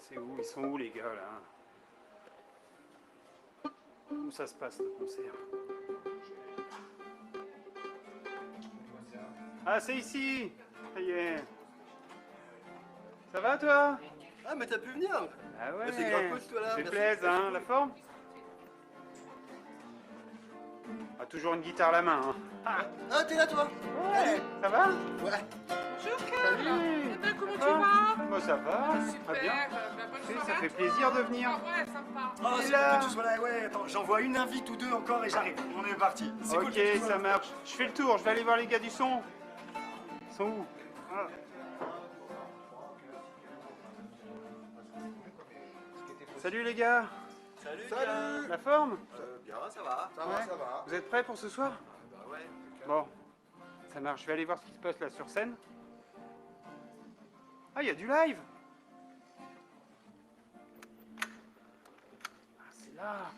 C'est où? Ils sont où les gars là? Où ça se passe le concert? Ah, c'est ici! Ça y est. Ça va toi? Ah, mais t'as pu venir? Ah ouais. C'est grave cool toi là. C'est Merci. plaise, hein, la forme? Ah, toujours une guitare à la main, hein. Ah, t'es là toi? Ouais, ça va? Ouais. Bonjour Carl. Salut. Eh ben, comment tu Ah, vas? Moi ça va, Super, très bien. bonne Tu sais, soirée. ça fait plaisir de venir. Ah ouais, sympa. Oh, Et c'est là cool que tu sois là. Ouais, attends, j'envoie une invite ou deux encore et j'arrive. On est parti. C'est cool Ok, que tu sois ça là. marche. Je fais le tour, je vais aller voir les gars du son. Ils sont où? Ah. Salut les gars. Salut. La forme? Bien, ça va. Ouais. Vous êtes prêts pour ce soir? Bah ouais. Bon, ça marche. Je vais aller voir ce qui se passe là sur scène. Ah, il y a du live. Ah, c'est là.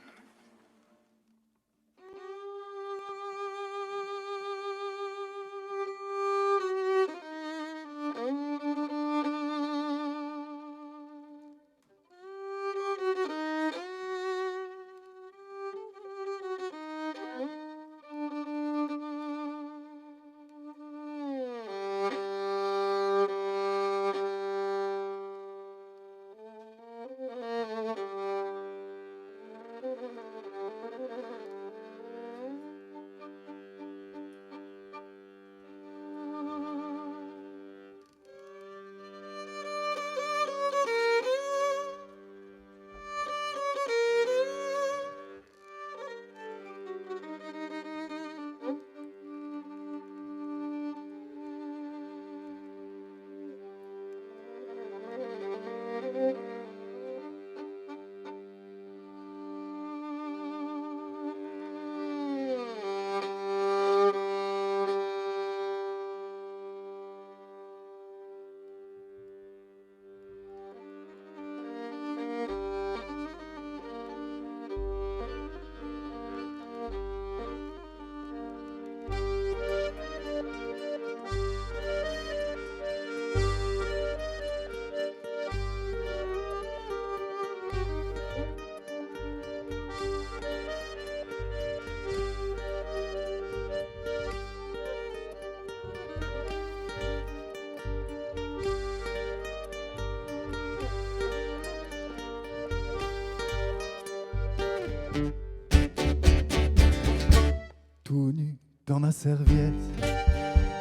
Tout nu dans ma serviette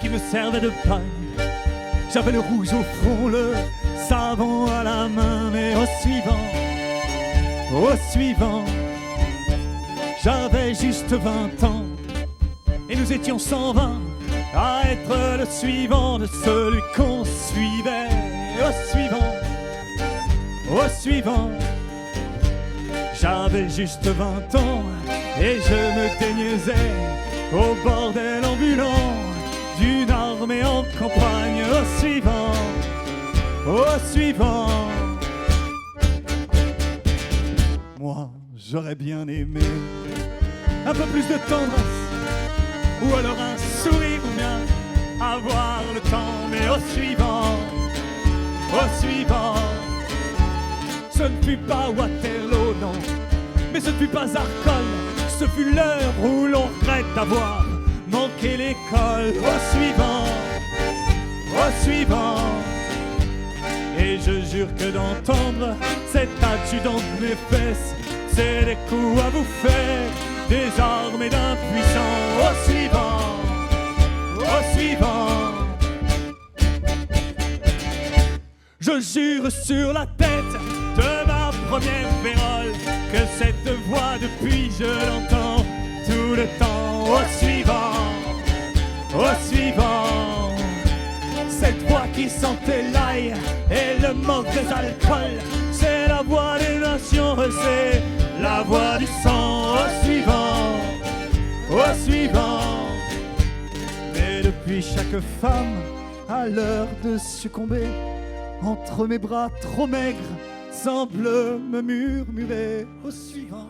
qui me servait de paille. J'avais le rouge au front, le savon à la main, mais au suivant, j'avais juste 20 ans et nous étions 120 à être le suivant de celui qu'on suivait. Au suivant, j'avais juste 20 ans et je me déniaisais au bordel ambulant d'une armée en campagne. Au suivant, moi j'aurais bien aimé un peu plus de tendresse, ou alors un sourire, ou bien avoir le temps. Mais au suivant, ce ne fut pas Waterloo, non, mais ce ne fut pas Arcole. Ce fut l'heure où l'on regrette d'avoir manqué l'école. Au suivant, et je jure que d'entendre cet adjudant de mes fesses, c'est des coups à vous faire, des armées d'impuissants. Au suivant, je jure sur la tête de ma première vérole que cette voix depuis je l'entends tout le temps. Au suivant, cette voix qui sentait l'ail et le manque des alcools, c'est la voix des nations, c'est la voix du sang. Au suivant, mais depuis chaque femme à l'heure de succomber entre mes bras trop maigres semble me murmurer. Au suivant,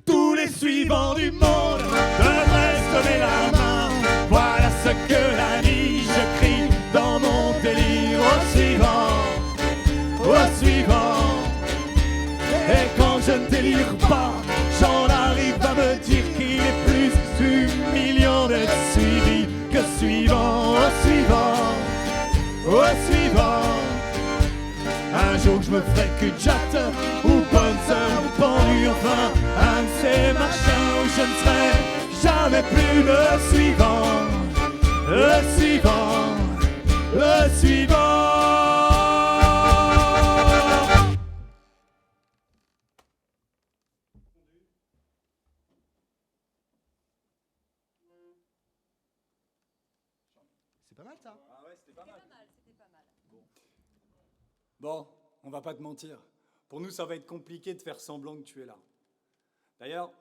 tous les suivants du monde devraient se donner la main. Voilà ce que la vie ne délire pas. J'en arrive à me dire qu'il est plus humiliant d'être suivi que suivant, au suivant. Un jour je me ferai cul-de-jatte ou bonne sœur ou pendu, enfin un de ces machins où je ne serai jamais plus le suivant, le suivant, le suivant. C'est pas mal ça. Ah ouais, c'était pas mal. Bon, on va pas te mentir. Pour nous, ça va être compliqué de faire semblant que tu es là. D'ailleurs,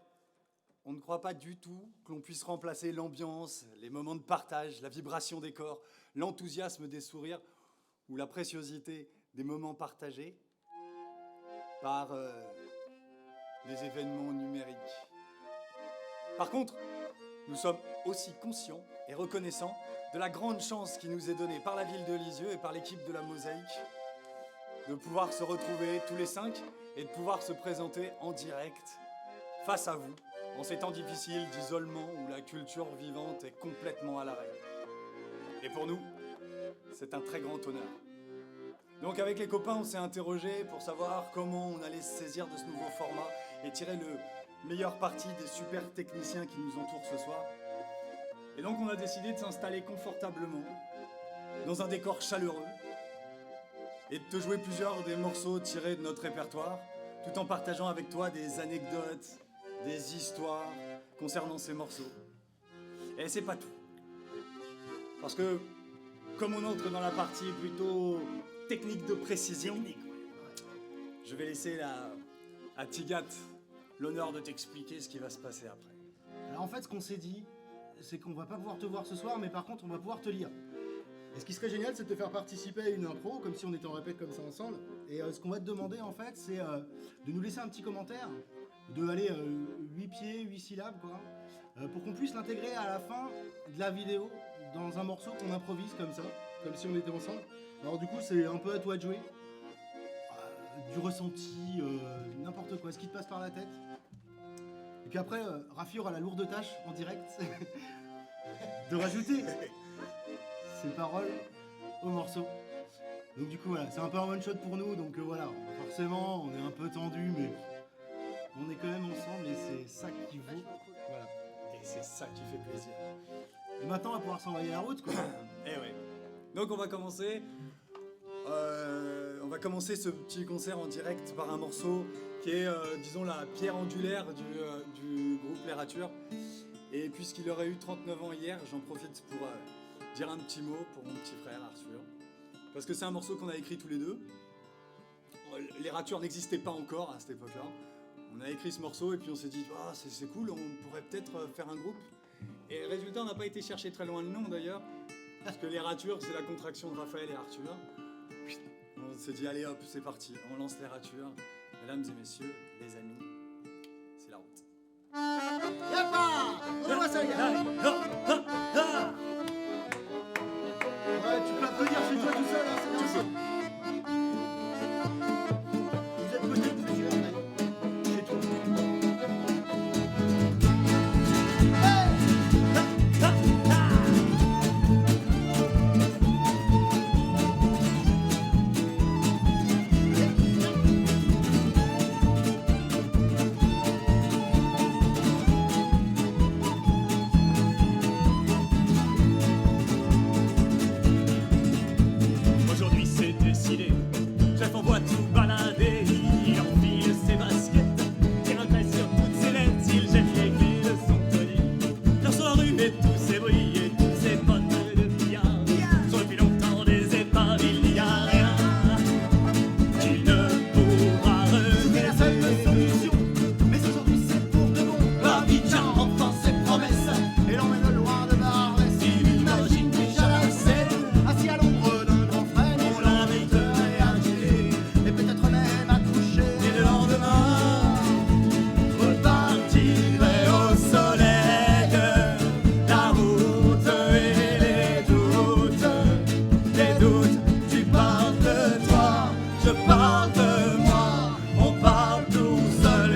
on ne croit pas du tout que l'on puisse remplacer l'ambiance, les moments de partage, la vibration des corps, l'enthousiasme des sourires ou la préciosité des moments partagés par des événements numériques. Par contre, nous sommes aussi conscients et reconnaissants de la grande chance qui nous est donnée par la ville de Lisieux et par l'équipe de la Mosaïque de pouvoir se retrouver tous les 5 et de pouvoir se présenter en direct face à vous en ces temps difficiles d'isolement où la culture vivante est complètement à l'arrêt. Et pour nous, c'est un très grand honneur. Donc avec les copains, on s'est interrogé pour savoir comment on allait se saisir de ce nouveau format et tirer le meilleur parti des super techniciens qui nous entourent ce soir. Et donc on a décidé de s'installer confortablement dans un décor chaleureux et de te jouer plusieurs des morceaux tirés de notre répertoire, tout en partageant avec toi des anecdotes, des histoires concernant ces morceaux. Et c'est pas tout. Parce que, comme on entre dans la partie plutôt technique de précision, je vais laisser à Tigat l'honneur de t'expliquer ce qui va se passer après. Alors en fait, ce qu'on s'est dit, c'est qu'on va pas pouvoir te voir ce soir, mais par contre, on va pouvoir te lire. Et ce qui serait génial, c'est de te faire participer à une impro, comme si on était en répète comme ça ensemble. Et ce qu'on va te demander, en fait, c'est de nous laisser un petit commentaire, de aller 8 pieds, 8 syllabes, quoi, pour qu'on puisse l'intégrer à la fin de la vidéo, dans un morceau qu'on improvise comme ça, comme si on était ensemble. Alors du coup, c'est un peu à toi de jouer. Du ressenti, n'importe quoi, ce qui te passe par la tête. Et puis après, Rafi aura la lourde tâche, en direct, de rajouter ses paroles au morceau. Donc du coup voilà, c'est un peu un one shot pour nous, donc voilà, forcément on est un peu tendu, mais on est quand même ensemble et c'est ça qui vaut. Voilà. Et c'est ça qui fait plaisir. Et maintenant on va pouvoir s'envoyer la route, quoi. Eh ouais. Donc on va commencer ce petit concert en direct par un morceau qui est, disons, la pierre angulaire du groupe Les Ratures. Et puisqu'il aurait eu 39 ans hier, j'en profite pour dire un petit mot pour mon petit frère Arthur. Parce que c'est un morceau qu'on a écrit tous les deux. Les Ratures n'existaient pas encore à cette époque-là. On a écrit ce morceau et puis on s'est dit ah, c'est cool, on pourrait peut-être faire un groupe. Et résultat, on n'a pas été chercher très loin le nom d'ailleurs. Parce que Les Ratures, c'est la contraction de Raphaël et Arthur. On s'est dit allez hop, c'est parti, on lance Les Ratures. Mesdames et messieurs, les amis, c'est la route. Y'a on voit ça, Ouais, tu peux applaudir chez toi tout seul, hein, c'est bien ça. Vous êtes peut-être plusieurs, mais chez toi. Aujourd'hui c'est décidé, chef envoie tout balader. Il enfile ses baskets, il retraite sur toutes ses lettres. Il jette les clés de son collier, car sur la rue et tous ses bruits et tous ses potes de billard. Sont depuis longtemps des épaves, il n'y a rien qui ne pourra C'était la seule regretter. solution, mais aujourd'hui c'est pour de bon. Abidjan entend ses promesses et l'emmène loin de Marlès. Il imagine déjà la scène, assis à l'ombre d'un grand frêne. On l'inviterait à dîner et peut-être même à coucher. Et le lendemain, Repartirait au soleil la route et les doutes, tu parles de toi, je parle de moi, on parle tout seul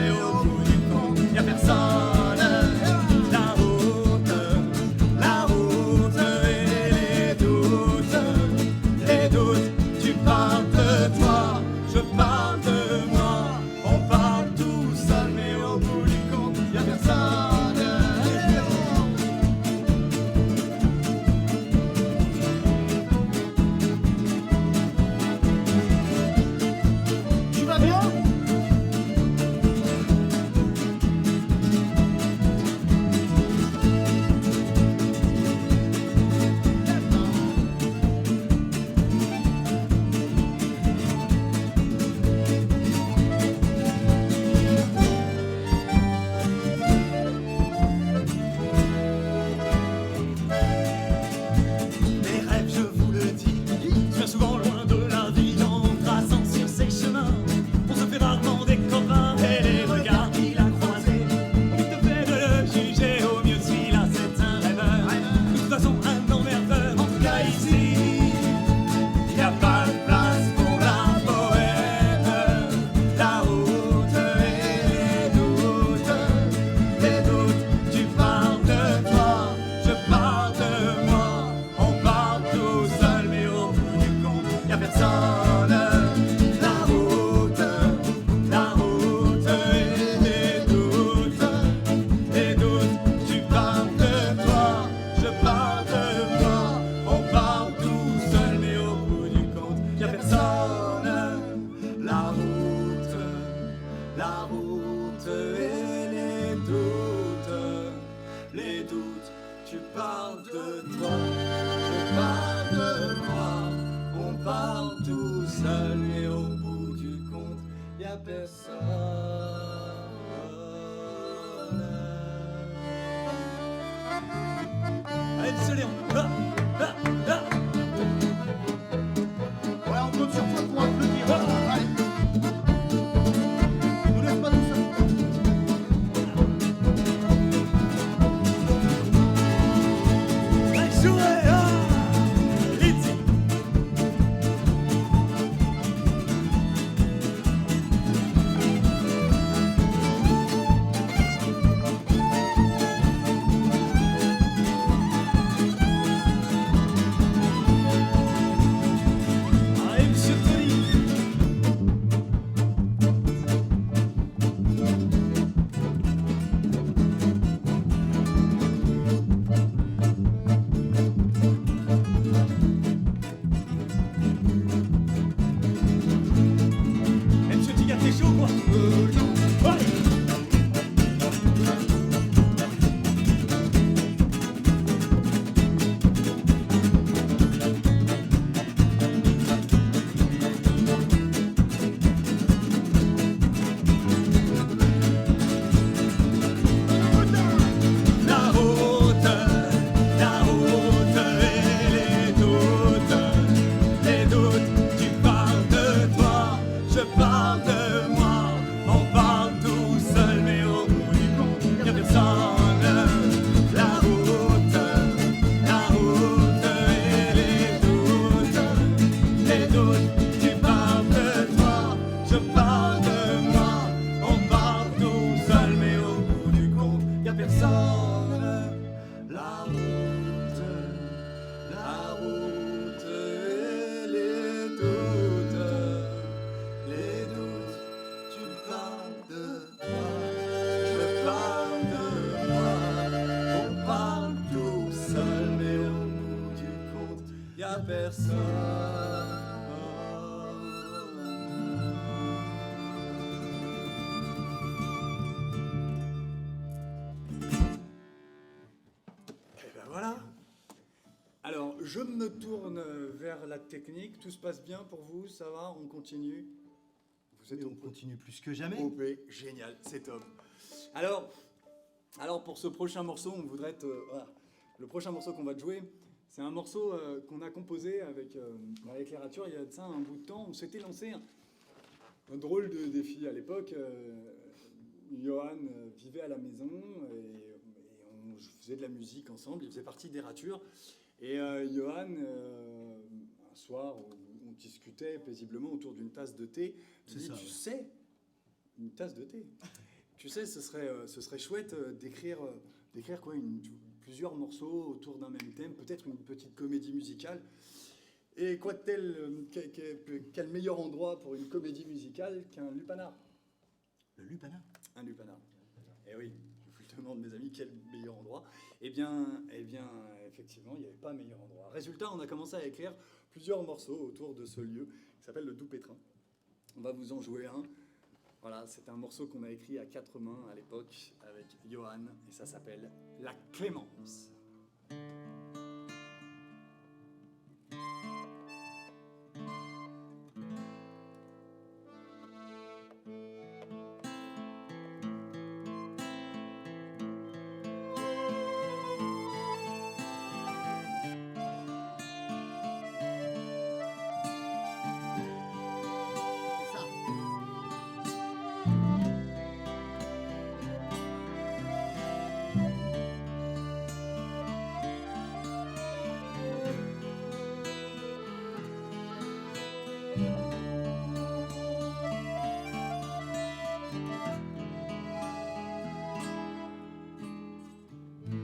Allez, monsieur Léon. Ah, ah, ah. Ouais, on compte sur toi pour applaudir. Allez. Nous laisse pas tout seul. Allez, jouez, ah. Easy. Allez, monsieur Tony. Eh, monsieur Tigard, t'es chaud, quoi? Ouais. La route, elle est toute. Les doutes, tu parles de toi, je parle de moi. On parle tout seul, mais au bout du compte, y'a personne. La route, elle est toute. Les doutes, tu parles de toi, je parle de moi. On parle tout seul, mais au bout du compte, y'a personne. La route, elle est toute. Les doutes, tu parles de toi, je parle de moi. On parle tout seul, mais au bout du compte, y'a personne. Et ben voilà. Alors, je me tourne vers la technique. Tout se passe bien pour vous? Ça va? On continue? Vous êtes Et on continue plus que jamais. OP, génial, c'est top. Alors pour ce prochain morceau, on voudrait voilà. Le prochain morceau qu'on va te jouer, c'est un morceau qu'on a composé avec l'éclairature il y a de ça un bout de temps. On s'était lancé un drôle de défi à l'époque. Johan vivait à la maison et on faisait de la musique ensemble. Il faisait partie d'Erature. Et Johan, un soir, on discutait paisiblement autour d'une tasse de thé. Il dit, tu sais, une tasse de thé. Tu sais, ce serait chouette d'écrire quoi, plusieurs morceaux autour d'un même thème, peut-être une petite comédie musicale. Et quoi de tel, quel meilleur endroit pour une comédie musicale qu'un lupanar? Le lupanar. Un lupanar. Eh oui, je vous le demande, mes amis, quel meilleur endroit? Eh bien, effectivement, il n'y avait pas meilleur endroit. Résultat, on a commencé à écrire plusieurs morceaux autour de ce lieu qui s'appelle le Doux Pétrin. On va vous en jouer un. Voilà, c'est un morceau qu'on a écrit à 4 mains à l'époque avec Johan et ça s'appelle La Clémence.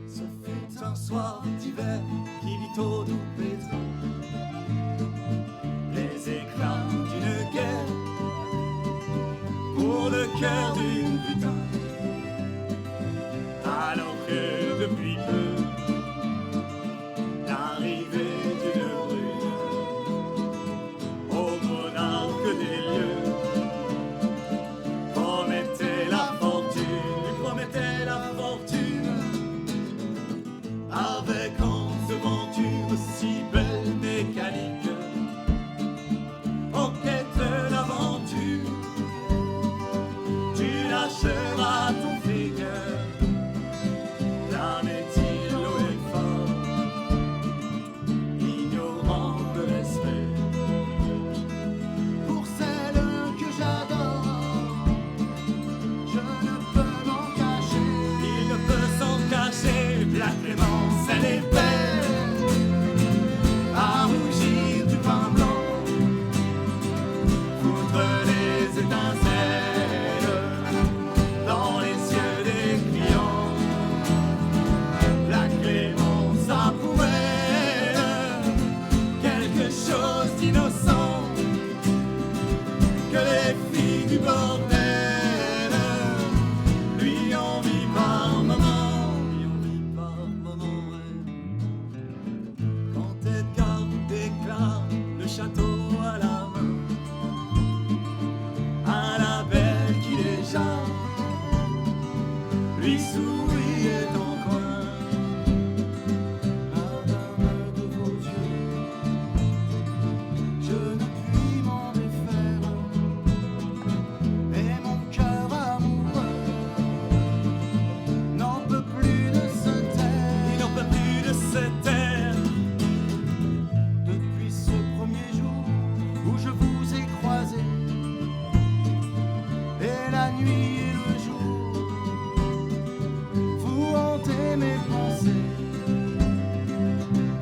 Ce fut un soir d'hiver qui vit au Doux Pétrin les éclats d'une guerre pour le cœur d'une putain. Alors que depuis peu l'arrivée d'une brune au monarque des lieux promettait la fortune, lui promettait la fortune, avec en devanture si belle mécanique, en quête d'aventure, bordel. Lui en vit par moment, ouais. Quand Edgar déclare le château à la main, à la belle qui déjà lui sourit et en coin. Madame de vos yeux, je ne puis m'en défaire, et mon cœur amoureux n'en peut plus de se taire. Il n'en peut plus de se taire. Depuis ce premier jour où je vous ai croisé, et la nuit et le jour, vous hantez mes pensées.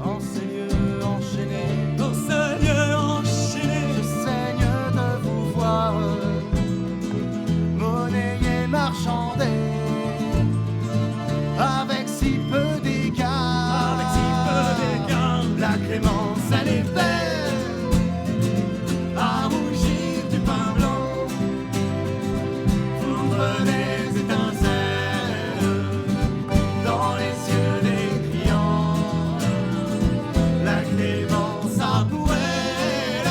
En ces lieux enchaînés, je saigne de vous voir, monnayer, marchander, avec si peu d'égards. La clémence, elle est belle, à rougir du pain blanc, foudre des étincelles dans les yeux des clients. La clémence a pour elle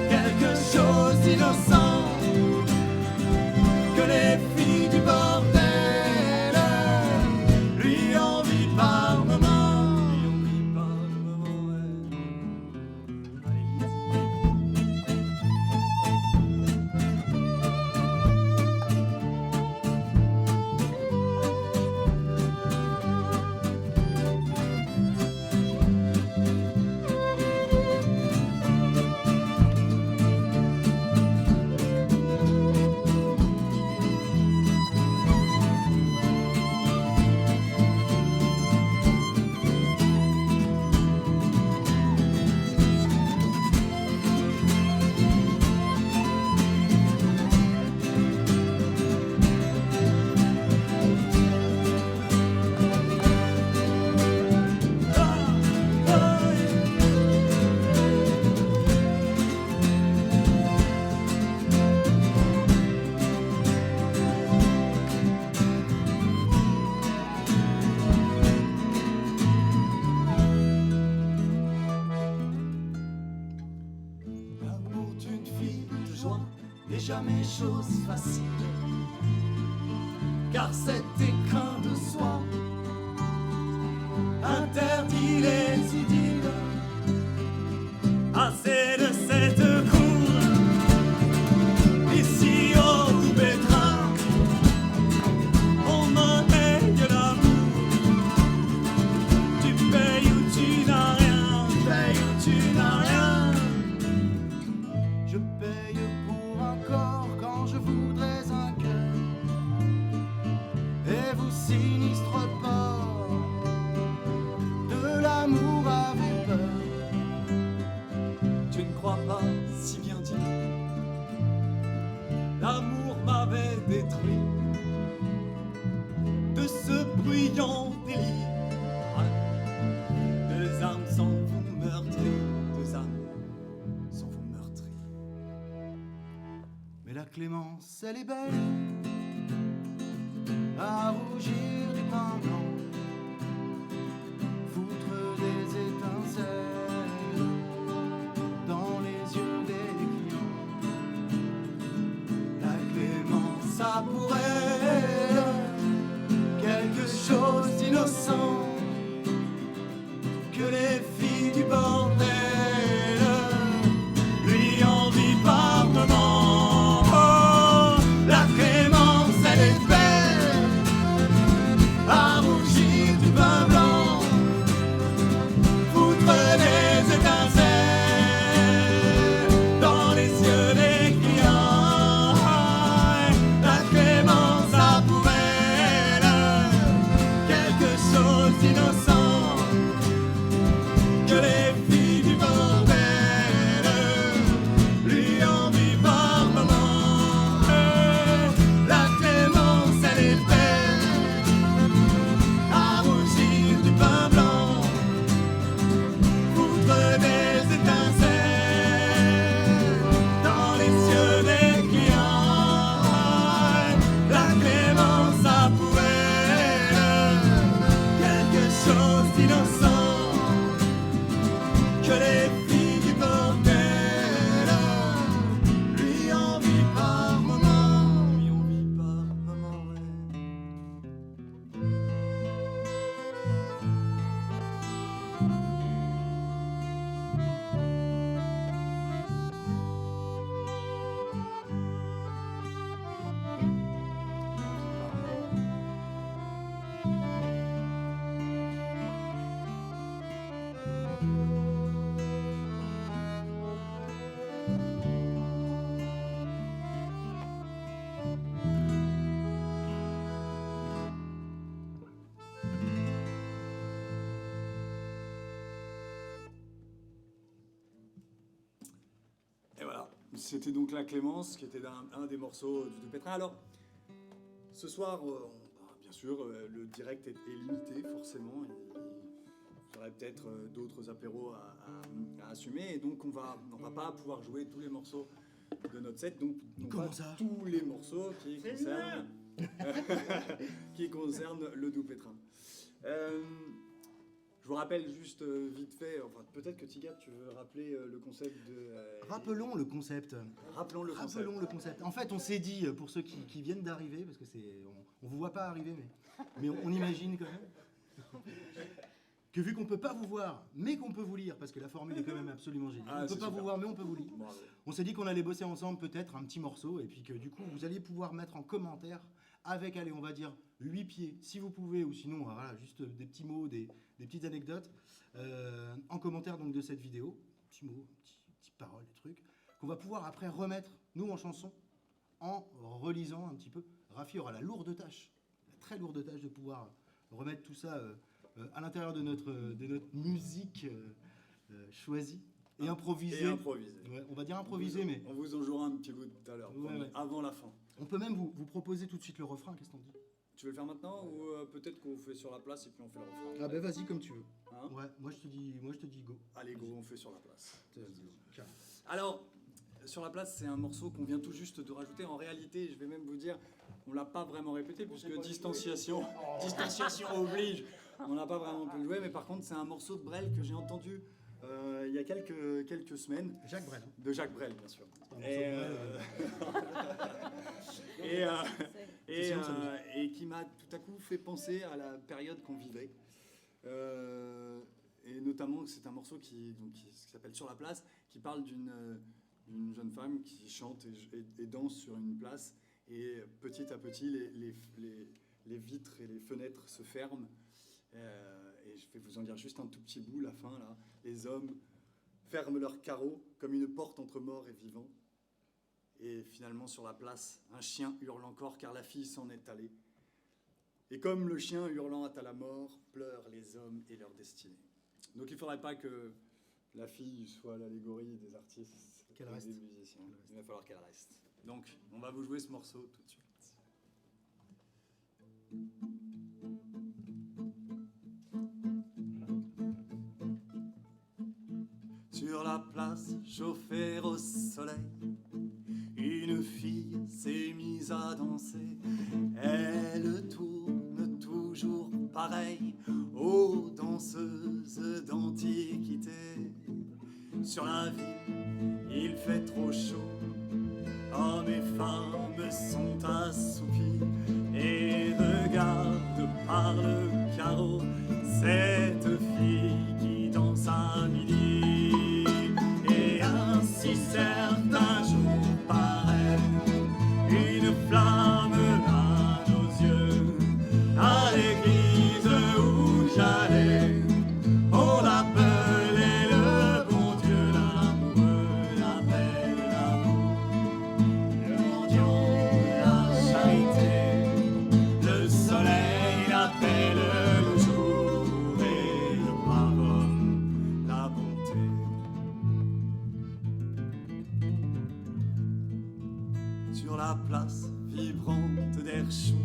quelque chose d'innocent que les filles du bordel lui envient par moments. Ouais. Allez, L'amour d'une fille de joie n'est jamais chose facile, car cet écrin de soie interdit les idylles. Assez de cette cour, ici au Pétrin, on monnaie l'amour. Tu payes ou tu n'as rien, payes ou tu n'as rien. Je paye pour un corps quand je voudrais un cœur, et vous sinistre port de l'amour avez peur. Tu ne crois pas si bien dit, l'amour m'avait détruit de ce bruyant délire. Deux âmes sans vous meurtrir, deux âmes sans vous meurtrir. Mais la clémence, elle est belle, à rougir du pain blanc, foutre des étincelles dans les yeux des clients. La clémence a pour elle quelque chose d'innocent que les filles du bordel lui envient par moments. Oh, la clémence, elle est belle, à rougir du pain blanc, foutre des étincelles dans les yeux des clients. La clémence C'était donc La Clémence, qui était un des morceaux du Doux-Pétrin. Alors, ce soir, bien sûr, le direct est limité, forcément. Il y aurait peut-être d'autres apéros à assumer, et donc on va pas pouvoir jouer tous les morceaux de notre set, donc Comment pas ça tous les morceaux qui concernent le Doux-Pétrin. Je vous rappelle juste vite fait, enfin peut-être que Tigat, tu veux rappeler le concept de... Rappelons le concept. Rappelons le concept. Rappelons le concept. En fait, on s'est dit, pour ceux qui viennent d'arriver, parce que on vous voit pas arriver, mais on imagine quand même, que vu qu'on peut pas vous voir, mais qu'on peut vous lire, parce que la formule est quand même absolument géniale, on peut pas super. vous voir, mais on peut vous lire. Bravo. On s'est dit qu'on allait bosser ensemble peut-être un petit morceau, et puis que du coup, vous alliez pouvoir mettre en commentaire, avec, allez, on va dire, 8 pieds, si vous pouvez, ou sinon, voilà, juste des petits mots, des petites anecdotes, en commentaire donc de cette vidéo, petits mots, petites paroles, des trucs, qu'on va pouvoir après remettre, nous, en chanson, en relisant un petit peu. Rafi aura la lourde tâche, la très lourde tâche de pouvoir remettre tout ça à l'intérieur de notre musique choisie et improvisée. Ouais, on va dire improvisée, mais On vous en jouera un petit bout tout à l'heure, Ouais. avant la fin. on peut même vous proposer tout de suite le refrain, qu'est-ce qu'on dit? Tu veux le faire maintenant ou peut-être qu'on fait sur la place et puis on fait le refrain? Ah ben vas-y comme tu veux. Hein Ouais, moi je te dis go. Allez, go, on fait sur la place. Vas-y, go. Carré. Alors, sur la place, c'est un morceau qu'on vient tout juste de rajouter. En réalité, je vais même vous dire, on l'a pas vraiment répété puisque distanciation oblige. On n'a pas vraiment pu le jouer, mais par contre, c'est un morceau de Brel que j'ai entendu il y a quelques semaines. Jacques Brel. De Jacques Brel, bien sûr. C'est un morceau de Brel, Et qui m'a tout à coup fait penser à la période qu'on vivait. Et notamment, c'est un morceau qui s'appelle Sur la place, qui parle d'une jeune femme qui chante et danse sur une place. Et petit à petit, les vitres et les fenêtres se ferment. Et je vais vous en dire juste un tout petit bout, la fin, là. Les hommes ferment leurs carreaux comme une porte entre mort et vivant. Et finalement, sur la place, un chien hurle encore car la fille s'en est allée. Et comme le chien hurlant à la mort, pleurent les hommes et leur destinée. Donc il ne faudrait pas que la fille soit l'allégorie des artistes Qu'elle et reste. des musiciens. Il va falloir qu'elle reste. Donc, on va vous jouer ce morceau tout de suite. Sur la place, chauffée au soleil, une fille s'est mise à danser. Elle tourne toujours pareil aux danseuses d'antiquité. Sur la ville, il fait trop chaud. Hommes et femmes sont assoupis et regardent par le carreau cette fille qui danse à midi. Et ainsi certains jours paraît une flamme à nos yeux. À l'église où j'allais, on l'appelait le bon Dieu, l'amoureux, la paix, l'amour, le mendiant, la charité, le soleil, la paix, le jour et le brave homme, la bonté. Sur la place vibrante d'air chaud,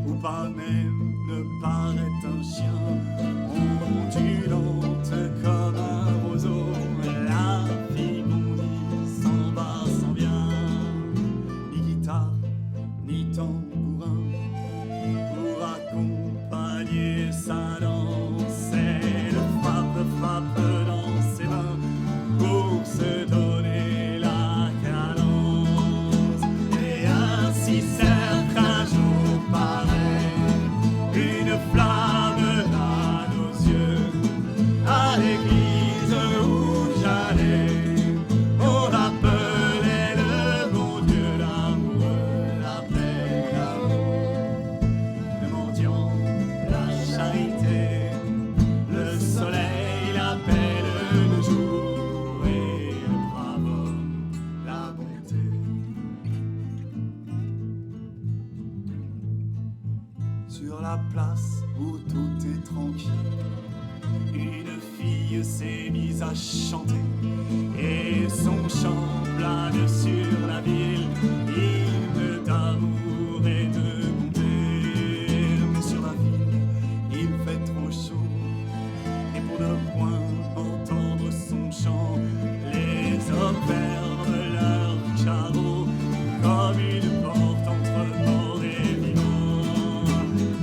où pas même ne paraît un chien, ondulante comme un roseau, la fille bondit, s'en va, s'en vient, ni guitare, ni tambourin, pour accompagner sa danse, elle frappe dans ses mains, pour se donner la cadence, et ainsi certains jours pareil, une flamme à nos yeux. À l'église où j'allais, on l'appelait le bon Dieu, l'amoureux, la paix, l'amour, le mendiant, la charité, le soleil, la paix, le jour et le brave homme, la bonté. Sur la place où tout est tranquille, une fille s'est mise à chanter et son chant plane sur la ville, hymne d'amour et de bonté. Mais sur la ville, il fait trop chaud et pour ne point entendre son chant, les hommes ferment leurs carreaux comme une porte entre mort et vivant.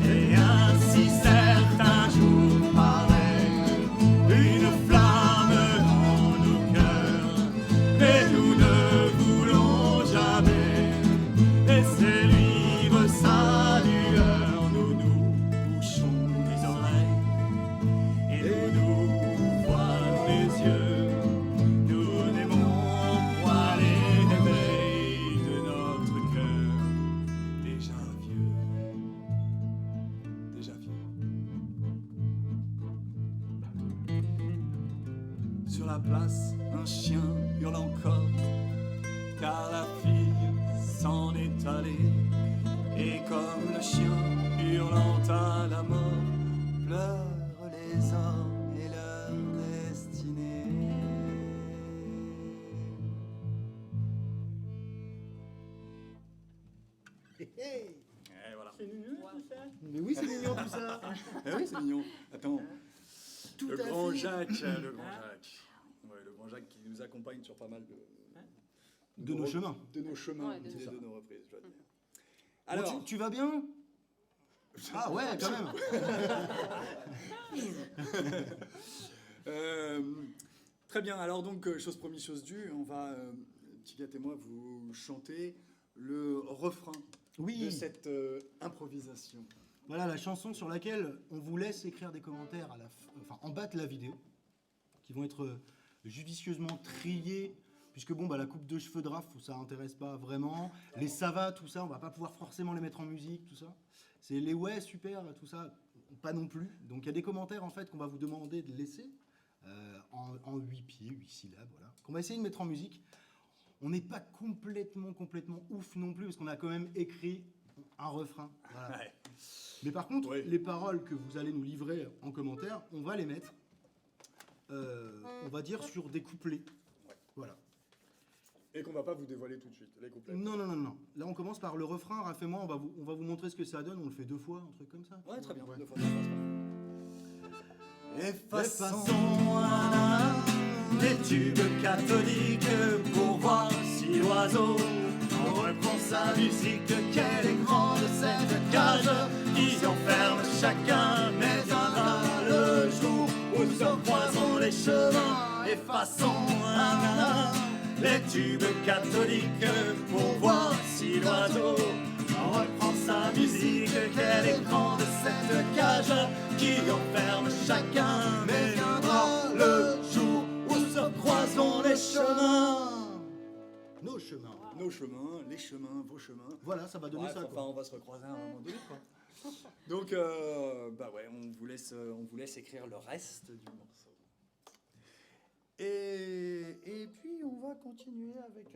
Et ainsi certains jours paraît une flamme dans nos cœurs, mais nous ne voulons jamais laisser vivre sa lueur. Nous nous bouchons les oreilles et nous voilons les yeux. Nous n'aimons point les réveils de notre cœur déjà vieux. Déjà vieux. Sur la place, un chien hurle encore, car la fille s'en est allée. Et comme le chien hurlant à la mort, pleurent les hommes et leur destinée. Hé, hé. Et voilà. C'est mignon tout ça. Mais oui, c'est mignon tout ça. Eh oui, c'est mignon. Attends. Tout Le à grand fait. Jacques, le grand Jacques. Ouais, le grand Jacques qui nous accompagne sur pas mal De nos chemins. De nos chemins, Ouais, de et nos de nos reprises, je dois dire. Bon, Alors, tu vas bien? Ah ouais, quand même. très bien. Alors donc, chose promise, chose due, on va, petit gars et moi, vous chanter le refrain Oui. de cette improvisation. Voilà la chanson sur laquelle on vous laisse écrire des commentaires en bas de la vidéo, qui vont être judicieusement triés, puisque bon, la coupe de cheveux de Raph, ça intéresse pas vraiment. Les ça va, tout ça, on va pas pouvoir forcément les mettre en musique, tout ça. C'est les ouais, super, tout ça, pas non plus. Donc il y a des commentaires en fait qu'on va vous demander de laisser en 8 pieds, 8 syllabes, voilà, qu'on va essayer de mettre en musique. On n'est pas complètement ouf non plus, parce qu'on a quand même écrit un refrain. Voilà. Ouais. Mais par contre, Oui. les paroles que vous allez nous livrer en commentaire, on va les mettre, on va dire, sur des couplets. Ouais. Voilà. Et qu'on va pas vous dévoiler tout de suite, les couplets. Non. Là, on commence par le refrain. Raph et moi, on va vous montrer ce que ça donne. On le fait 2 fois, un truc comme ça. Ouais, très bien. Ouais. Deux fois, Effaçons un les tubes catholiques pour voir si l'oiseau reprend sa musique. Quelle est grande cette cage qui enferme chacun. Mais viendra le jour où nous en croisons les chemins. Effaçons un les tubes catholiques pour voir si l'oiseau reprend sa musique. Quelle est grande cette cage qui enferme chacun. Mais viendra le jour où se croiseront les chemins. nos chemins. Nos chemins, les chemins, vos chemins. Voilà, ça va donner Bref, ça. enfin, Quoi. on va se recroiser à un moment donné, quoi. Donc, ouais, on vous laisse écrire le reste du morceau. Et puis, on va continuer avec...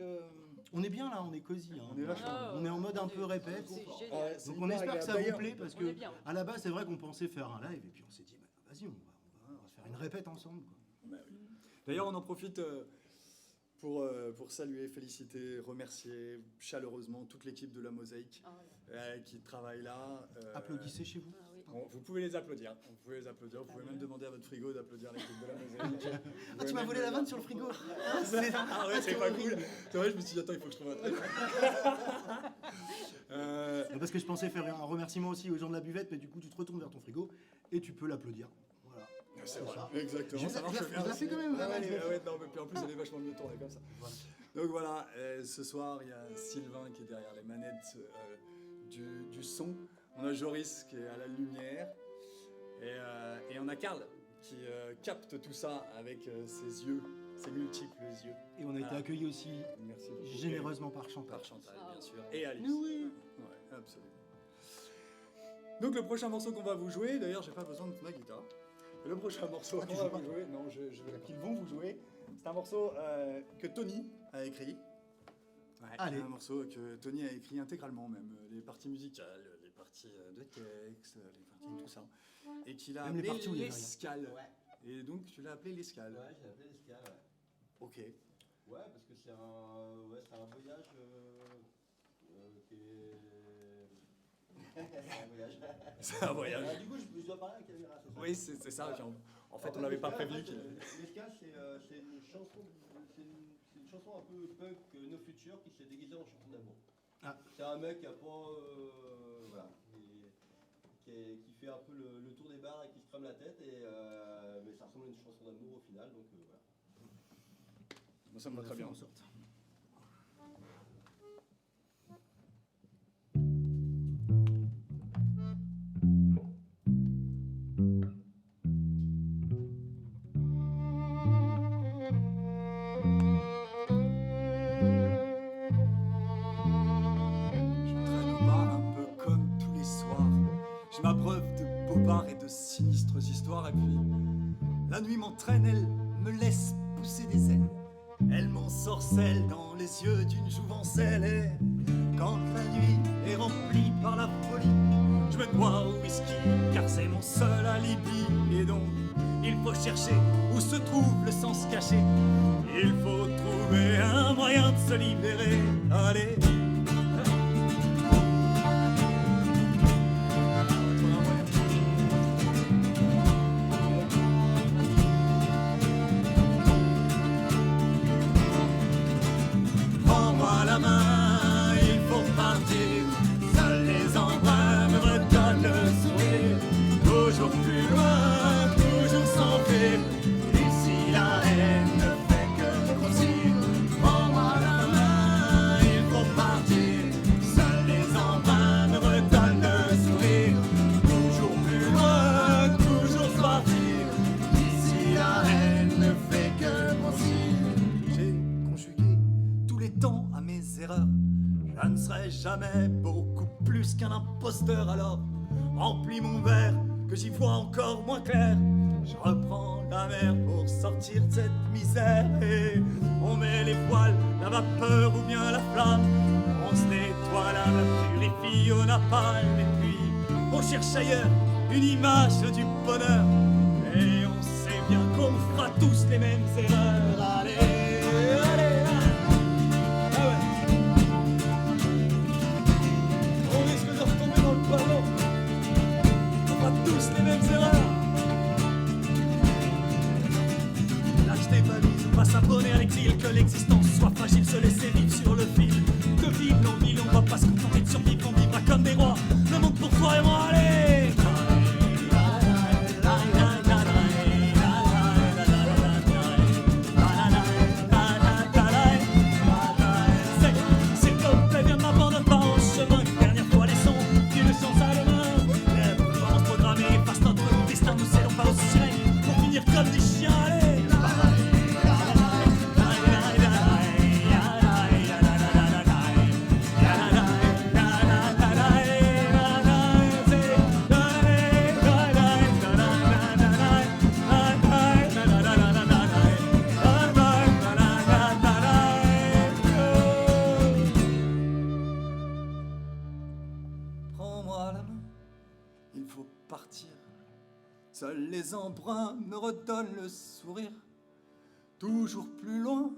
On est bien là, on est cosy. Hein. On est vachement Ah, On est en mode un peu répète. C'est Ouais, génial. c'est Donc on hyper espère que ça agréable. vous plaît parce On est que bien. à la base c'est vrai qu'on pensait faire un live et puis on s'est dit vas-y on va se faire une répète ensemble. Quoi. Bah oui. D'ailleurs, on en profite pour saluer, féliciter, remercier chaleureusement toute l'équipe de la Mosaïque Ah, voilà. qui travaille là. Applaudissez chez vous. Ah, oui. Bon, vous pouvez les applaudir. Vous pouvez les applaudir. Vous pouvez même demander à votre frigo d'applaudir l'équipe de la Mosaïque. Ah tu m'as volé la vanne sur le frigo. Ah ouais, c'est pas cool. C'est vrai, je me suis dit, attends, il faut que je trouve un truc. Parce que je pensais faire un remerciement aussi aux gens de la buvette, mais du coup tu te retournes vers ton frigo et tu peux l'applaudir. Voilà. C'est vrai, ça. exactement. Je Ça l'ai- marche je l'ai- bien. je l'ai fait quand même, Ah ouais, je l'ai fait. ouais, non, mais puis en plus, elle est vachement mieux tournée comme ça. Voilà. Donc voilà, ce soir, il y a Sylvain qui est derrière les manettes du son. On a Joris qui est à la lumière. Et on a Karl qui capte tout ça avec ses yeux, ses multiples yeux. Et on a été Ah. accueillis aussi Merci beaucoup. généreusement par Chantal. Par Chantal, Ah. bien sûr. Et Alice. Mais oui. Ouais, absolument. Donc le prochain morceau qu'on va vous jouer, d'ailleurs j'ai pas besoin de ma guitare. Le prochain morceau Ah, tu qu'on va joues pas, vous jouer, non, qu'ils vont vous jouer, c'est un morceau que Tony a écrit. Ouais, Allez. un morceau que Tony a écrit intégralement même, les parties musicales, parties de texte, les parties de tout ça. Et qu'il a Même les appelé parties où il y avait rien. l'escale. Ouais. Et donc tu l'as appelé l'escale. Ouais, j'ai appelé l'escale, ouais. Ok. Ouais, parce que c'est un voyage qui est... c'est un voyage. C'est un voyage. Du coup, je dois parler à la caméra, c'est ça? Oui, c'est ça. Voilà. En fait, on l'avait pas l'escale, prévu. en fait, l'escale, c'est une chanson, c'est une chanson un peu punk No Future qui s'est déguisée en chanson d'amour. Ah. C'est un mec qui a pas, voilà, qui fait un peu le tour des bars et qui se crame la tête, mais ça ressemble à une chanson d'amour au final, donc voilà. Moi, ça me va très bien. En sorte. Ma preuve de bobards et de sinistres histoires. Et puis, la nuit m'entraîne, elle me laisse pousser des ailes. Elle m'ensorcelle dans les yeux d'une jouvencelle. Et quand la nuit est remplie par la folie, je me noie au whisky, car c'est mon seul alibi. Et donc, il faut chercher où se trouve le sens caché. Il faut trouver un moyen de se libérer. Allez. Je ne serai jamais beaucoup plus qu'un imposteur, alors remplis mon verre que j'y vois encore moins clair. Je reprends la mer pour sortir de cette misère et on met les voiles, la vapeur ou bien la flamme. On se nettoie la purifie au napalm et puis on cherche ailleurs une image du bonheur. Et on sait bien qu'on fera tous les mêmes erreurs. Allez, allez, ah ouais. On risque de retomber dans le panneau. On fera tous les mêmes erreurs. Lâche tes valises ou pas s'abonner à l'exil. Que l'existence soit fragile, se laisser vivre sur le fil. Que vive l'envie, on va pas se contenter de survivre. On vivra comme des rois. Le monde pour toi et moi, allez. Comme des chiens, allez. Prends-moi la main, il faut partir. Seuls les embruns me redonnent le sourire. Toujours plus loin,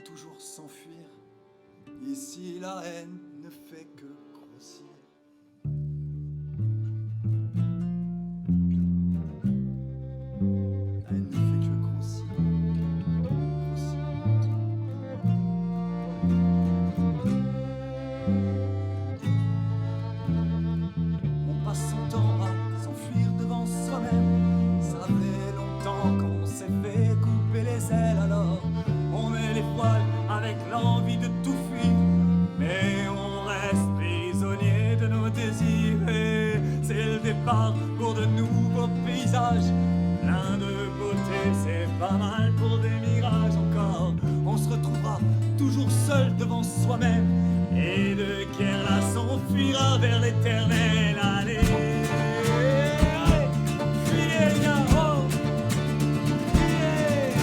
toujours s'enfuir. Ici la haine ne fait que grossir. La haine ne fait que grossir. On passe son temps à s'enfuir devant soi-même. Ça fait longtemps qu'on s'est fait couper les ailes. Alors on met les voiles avec l'envie de tout fuir. Mais on reste prisonnier de nos désirs. Et c'est le départ pour de nouveaux paysages. Plein de beauté, c'est pas mal pour des mirages encore. On se retrouvera toujours seul devant soi-même. Et de guerre là s'enfuira vers l'éternel. Allez, allez, fuyez les gars, oh, fuyez.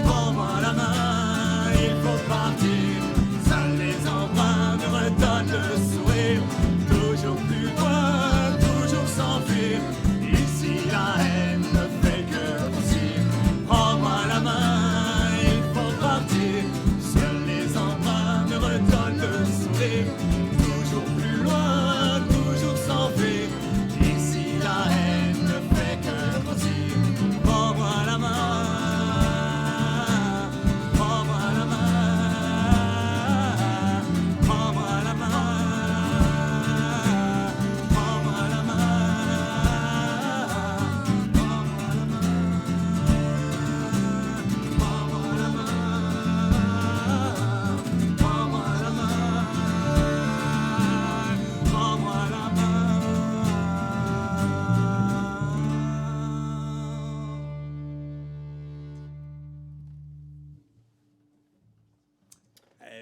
Prends-moi la main.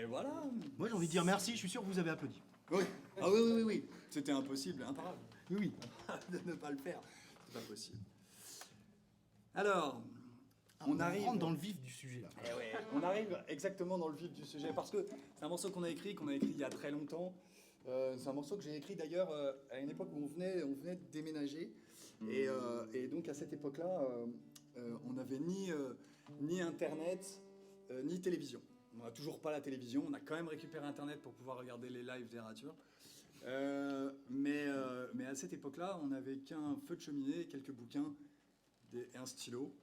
Ben voilà. Moi j'ai envie de dire merci, je suis sûr que vous avez applaudi. Oui. Ah oui. C'était impossible, imparable. Oui. De ne pas le faire. C'est pas possible. Alors, on rentre dans le vif du sujet là. on arrive exactement dans le vif du sujet parce que c'est un morceau qu'on a écrit il y a très longtemps. C'est un morceau que j'ai écrit d'ailleurs à une époque où on venait de déménager. Et donc à cette époque-là, on n'avait ni Internet, ni télévision. On n'a toujours pas la télévision, on a quand même récupéré Internet pour pouvoir regarder les lives des ratures. Mais à cette époque-là, on n'avait qu'un feu de cheminée, quelques bouquins et un stylo.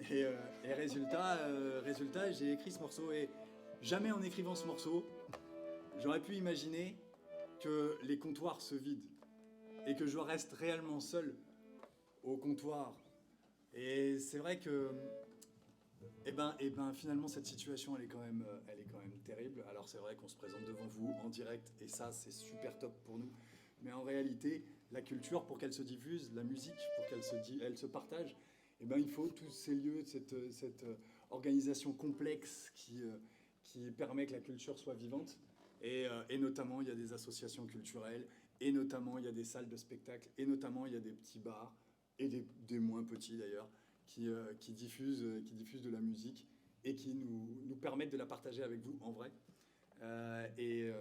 Et résultat, j'ai écrit ce morceau. Et jamais en écrivant ce morceau, j'aurais pu imaginer que les comptoirs se vident et que je reste réellement seul au comptoir. Et c'est vrai que finalement cette situation elle est quand même terrible. Alors c'est vrai qu'on se présente devant vous en direct et ça c'est super top pour nous. Mais en réalité, la culture pour qu'elle se diffuse, la musique pour qu'elle se partage, il faut tous ces lieux, cette organisation complexe qui permet que la culture soit vivante. Et notamment il y a des associations culturelles, et notamment il y a des salles de spectacle, et notamment il y a des petits bars et des moins petits d'ailleurs. Qui diffusent de la musique et qui nous permettent de la partager avec vous en vrai. Et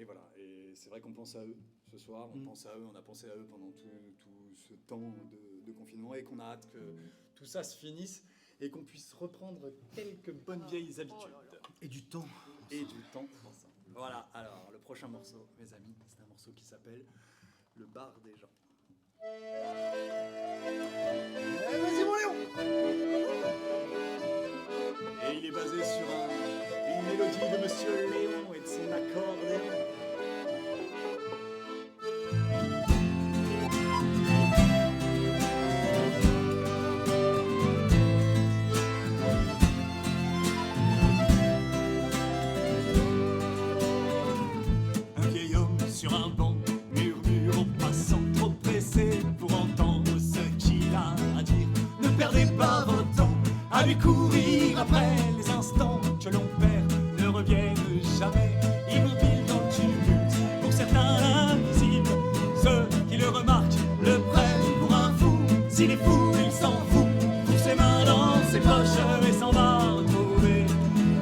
voilà. Et c'est vrai qu'on pense à eux ce soir, on pense à eux, on a pensé à eux pendant tout ce temps de confinement et qu'on a hâte que tout ça se finisse et qu'on puisse reprendre quelques bonnes vieilles habitudes. Et du temps. Ensemble. Voilà, alors le prochain morceau, mes amis, c'est un morceau qui s'appelle Le bar des gens. Vas-y mon lion. Et il est basé sur une mélodie de Monsieur Léon et de son accordéon. Un vieil homme sur un banc murmure aux passants trop pressés pour entendre ce qu'il a à dire. Ne perdez pas votre temps à lui courir après les instants que l'on perd ne reviennent jamais. Immobile dans le tumulte, pour certains invisibles, ceux qui le remarquent le prennent pour un fou. S'il est fou, il s'en fout, fout ses mains dans ses poches et s'en va retrouver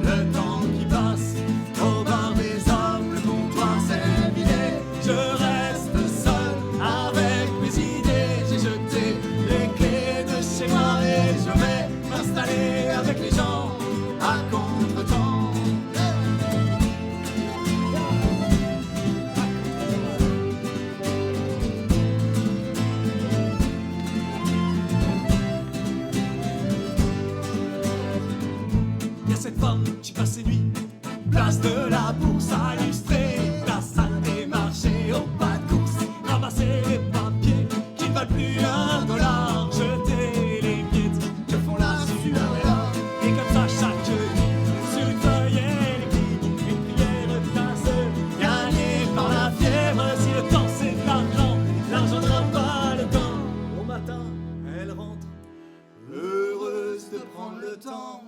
le temps qui passe. Au bar des hommes, le comptoir s'est vidé. Je reste seul avec mes idées. J'ai jeté les clés de chez moi et je vais m'installer avec les gens à contre-temps. Il y a cette femme qui passe ses nuits, place de la bourse à illustrer, la salle des marchés au pas de course, ramasser les papiers qui ne valent plus $1, jeter les miettes que font la sueur et l'or, et comme ça chaque nuit, sur une feuille elle écrit une prière pinceuse, gagnée par la fièvre. Si le temps c'est de l'argent, l'argent n'a pas le temps. Au matin, elle rentre, heureuse de prendre le temps.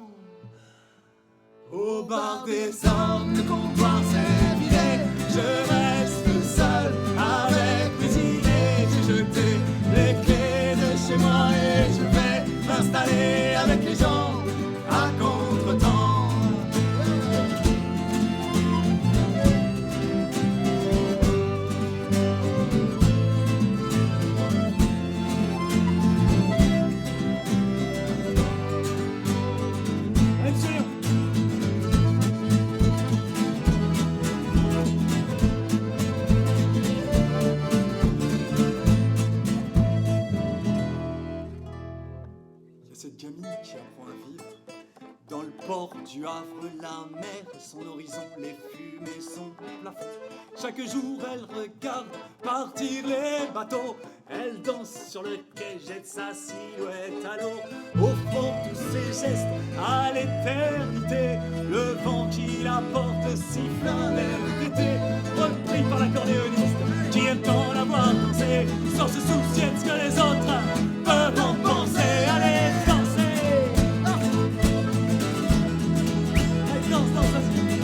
Au bar des hommes, le comptoir s'est vidé. Je reste seul avec mes idées. J'ai jeté les clés de chez moi et je vais m'installer avec les gens à contre-temps. Cette gamine qui apprend à vivre dans le port du Havre, la mer et son horizon, les fumées, son plafond. Chaque jour elle regarde partir les bateaux, elle danse sur le quai, jette sa silhouette à l'eau. Au fond tous ses gestes à l'éternité, le vent qui la porte siffle un air d'été, repris par l'accordéoniste qui aime tant la voir danser, sans se soucier de ce que les autres peuvent en penser. Allez, dansez! Elle danse dans sa vie.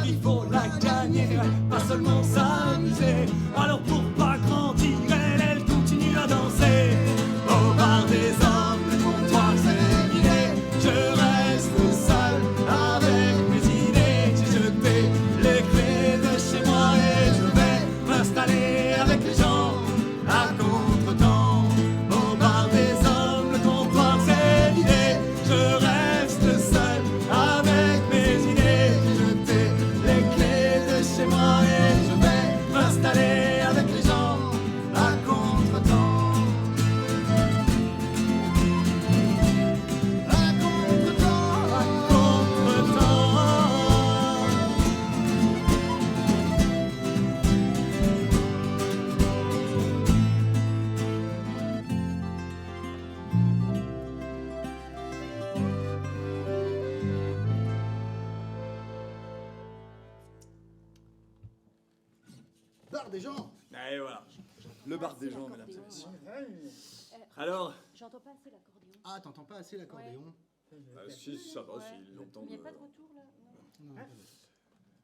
il faut la gagner, pas seulement s'amuser. Alors pour pas grandir, elle continue à danser. Au bar des hommes, le comptoir c'est vidé. Je reste seul avec mes idées. J'ai jeté les clés de chez moi et je vais m'installer avec les gens à contre-temps. Au bar des hommes, le comptoir c'est vidé. Je reste seul avec mes idées. J'ai jeté les clés de chez moi et je vais m'installer avec les gens à contre-temps. À contre-temps, à contre-temps. Bar des gens. Et voilà. Le bar des gens, mesdames et messieurs. Alors, J'entends pas assez l'accordéon. Ah, t'entends pas assez l'accordéon. si ça va, Ouais. s'ils l'entendent. Il n'y a pas de retour là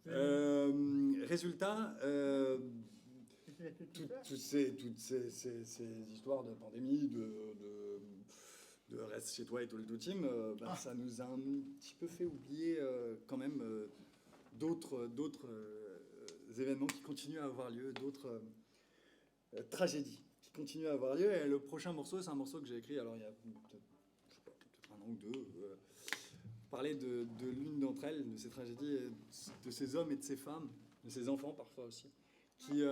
non. Résultat, toutes ces histoires de pandémie, de reste chez toi et tout le tout team, ça nous a un petit peu fait oublier quand même d'autres événements qui continuent à avoir lieu, d'autres tragédies qui continuent à avoir lieu. Et le prochain morceau, c'est un morceau que j'ai écrit alors il y a peut-être un an ou deux. Parler de l'une d'entre elles, de ces tragédies, de ces hommes et de ces femmes, de ces enfants parfois aussi, qui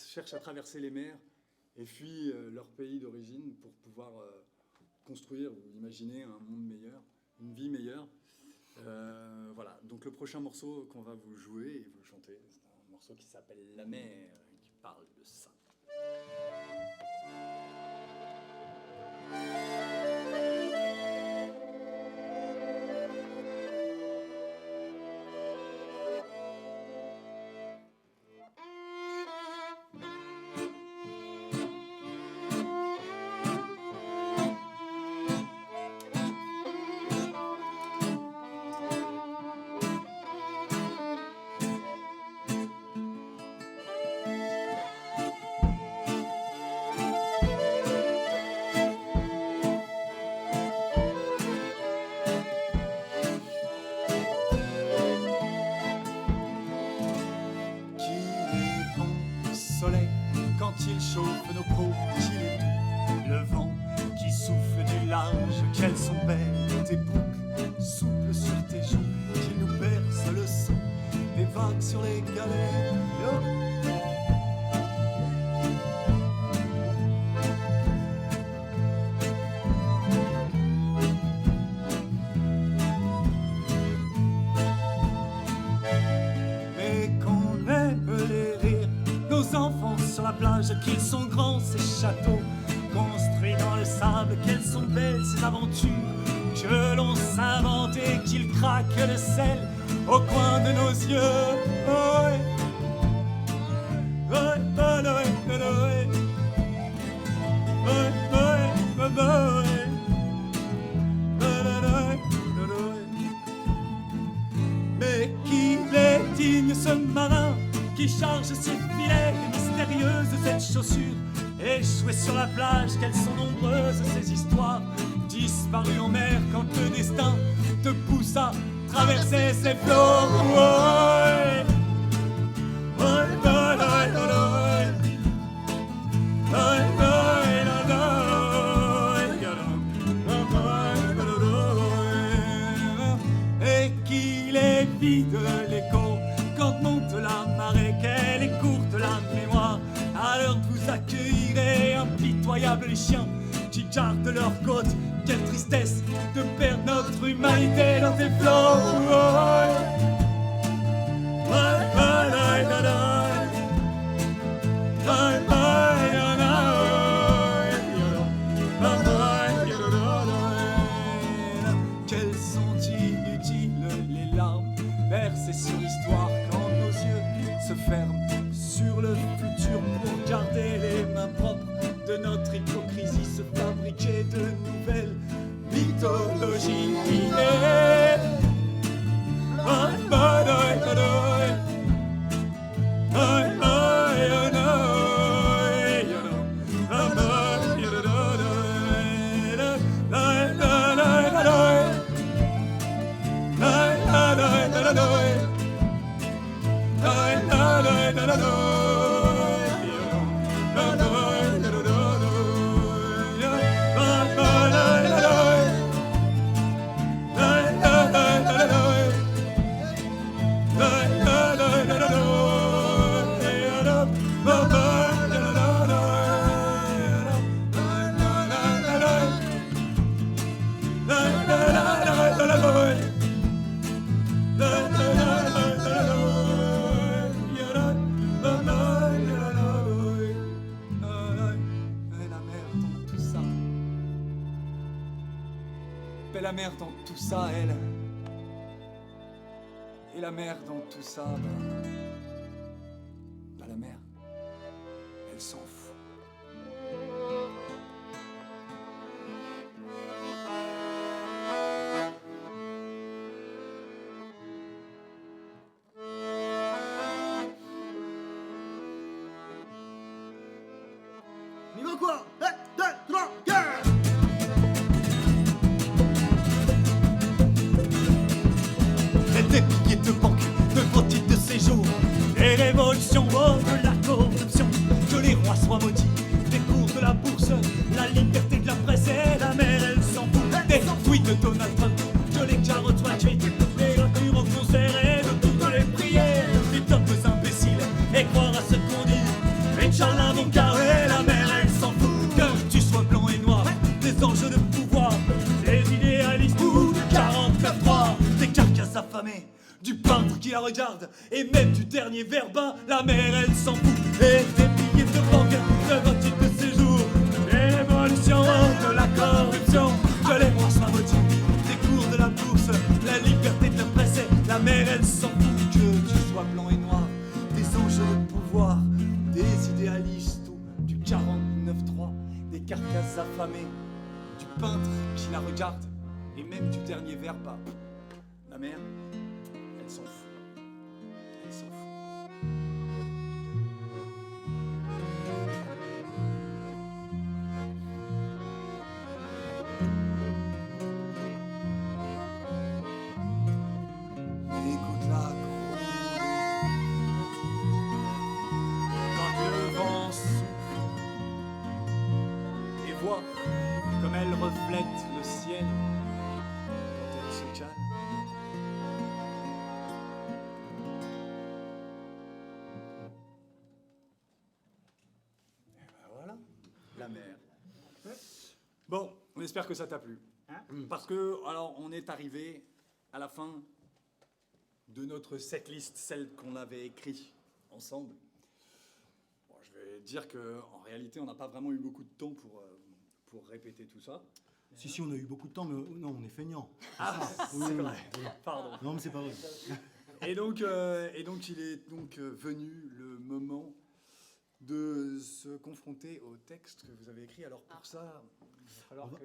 cherchent à traverser les mers et fuient leur pays d'origine pour pouvoir construire ou imaginer un monde meilleur, une vie meilleure. Voilà, donc le prochain morceau qu'on va vous jouer et vous chanter, c'est un morceau qui s'appelle La mer, qui parle de ça. Quand il chauffe nos peaux, qu'il est doux, le vent qui souffle du large, qu'elles sont belles tes boucles, souples sur tes joues, qu'il nous berce le son des vagues sur les galets. Mais qu'on aime les rires, nos enfants sur la plage, qu'ils sont grands ces châteaux construits dans le sable, qu'elles sont belles ces aventures que l'on s'invente et qu'ils craquent le sel au coin de nos yeux. Oh, ouais. Ouais, ouais, ouais, ouais, ouais. Ouais, ouais, ouais, ouais. Mais qu'il est digne ce marin qui charge ses filets, mystérieuse cette chaussure, échouée sur la plage, qu'elles sont nombreuses ces histoires, disparues en mer quand le destin te pousse à traverser ces flots. Ouais. Ouais, ouais, ouais, ouais. Ouais, ouais, ouais. Et qu'il est vide l'écho quand monte la marée, qu'elle est courte la mémoire. Alors vous accueillerez impitoyables les chiens qui gardent leur côte. Quelle tristesse de perdre notre humanité dans tes flots. Ouais, ouais, ouais, ouais, ouais. Ouais, ouais, quelles sont inutiles les larmes versées sur l'histoire quand nos yeux se ferment sur le futur pour garder les mains propres de notre hypocrisie, se fabriquer de nouvelles mythologies. Ouais. Et la mère dans tout ça, elle. Et la mère dans tout ça, bah la mère, elle s'en fout. Niveau quoi? 1, 2, 3, gueule! Des billets de banque, de vos titres de séjour, des révolutions, oh, de la corruption, que les rois soient maudits, des cours de la bourse, la liberté de la presse et la mère, elle s'en fout, des tweets de Donald Trump, que les carottes soient cuites, des gratures au concert et de toutes les prières, des tops imbéciles, et croire à ce qu'on dit, Inch'Allah mon carré, la mère, elle s'en fout, que tu sois blanc et noir, des enjeux de pouvoir, des idéalistes ou 49.3, des carcasses affamées, du peintre qui la regarde, et même du dernier verbe, la mère elle s'en fout, et des billets de banque, de vos titres de séjour, des révolutions, de la corruption, que les rois soient maudits, des cours de la bourse, la liberté de la presse, et la mère elle s'en fout, que tu sois blanc et noir, des enjeux de pouvoir, des idéalistes ou du 49.3, des carcasses affamées, du peintre qui la regarde, et même du dernier verbe, la mère, elle s'en fout. Elle s'en fout. Écoute-la quand le vent souffle et vois comme elle reflète le ciel quand elle se calme. Voilà, la mer. Bon, on espère que ça t'a plu. Parce que, alors, on est arrivé à la fin de notre setlist, celle qu'on avait écrite ensemble. Bon, je vais dire qu'en réalité, on n'a pas vraiment eu beaucoup de temps pour répéter tout ça. Si, on a eu beaucoup de temps, mais non, on est feignants. Ah, Oui, c'est oui, vrai. oui. Pardon. Non, mais c'est pas vrai. Et donc, il est donc venu le moment de se confronter au texte que vous avez écrit. Alors pour ça, il va falloir que...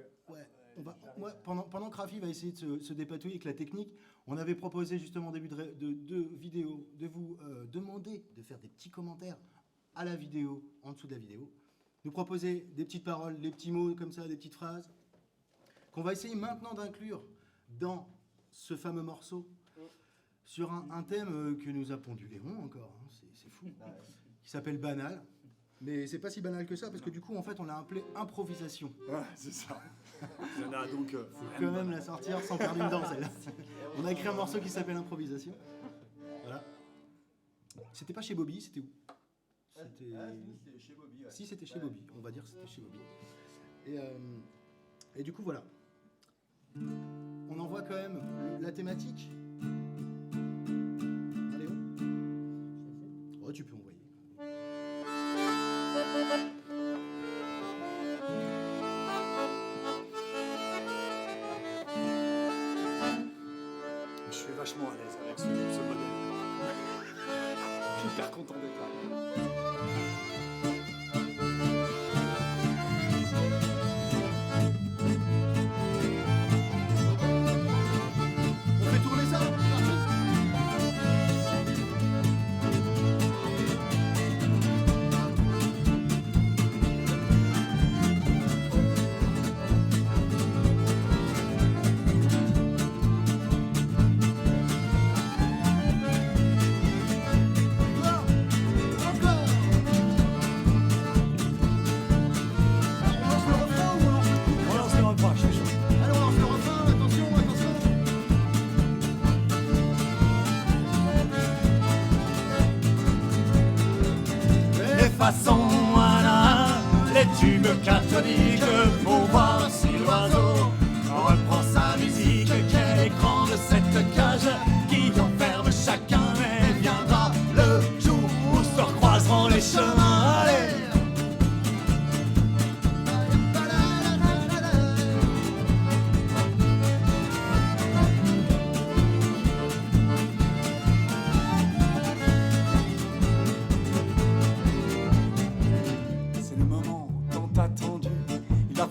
Ouais, pendant que Rafi va essayer de se dépatouiller avec la technique, on avait proposé justement en début de vidéo de vous demander de faire des petits commentaires à la vidéo, en dessous de la vidéo, nous proposer des petites paroles, des petits mots comme ça, des petites phrases, qu'on va essayer maintenant d'inclure dans ce fameux morceau sur un thème que nous a pondu Léon encore, hein, c'est fou, qui s'appelle Banal. Mais c'est pas si banal que ça, parce que du coup, en fait, on l'a appelé improvisation. Ouais, c'est ça. Il y en a donc... Faut quand même la sortir sans perdre une dent, celle-là. On a écrit un morceau qui s'appelle Improvisation. Voilà. C'était pas chez Bobby, c'était où? C'était chez Bobby. Ouais. Si, c'était chez Bobby. On va dire que c'était chez Bobby. Et du coup, voilà. On envoie quand même la thématique. Allez, oh, tu peux envoyer. Je suis vachement à l'aise avec ce modèle. Je suis hyper content d'être là. On fait tourner ça, c'est parti. On lance le repas, je suis chaud. Allez, on lance le refrain, attention, attention. Les façons à la, les tubes catholiques, pour voir si l'oiseau reprend sa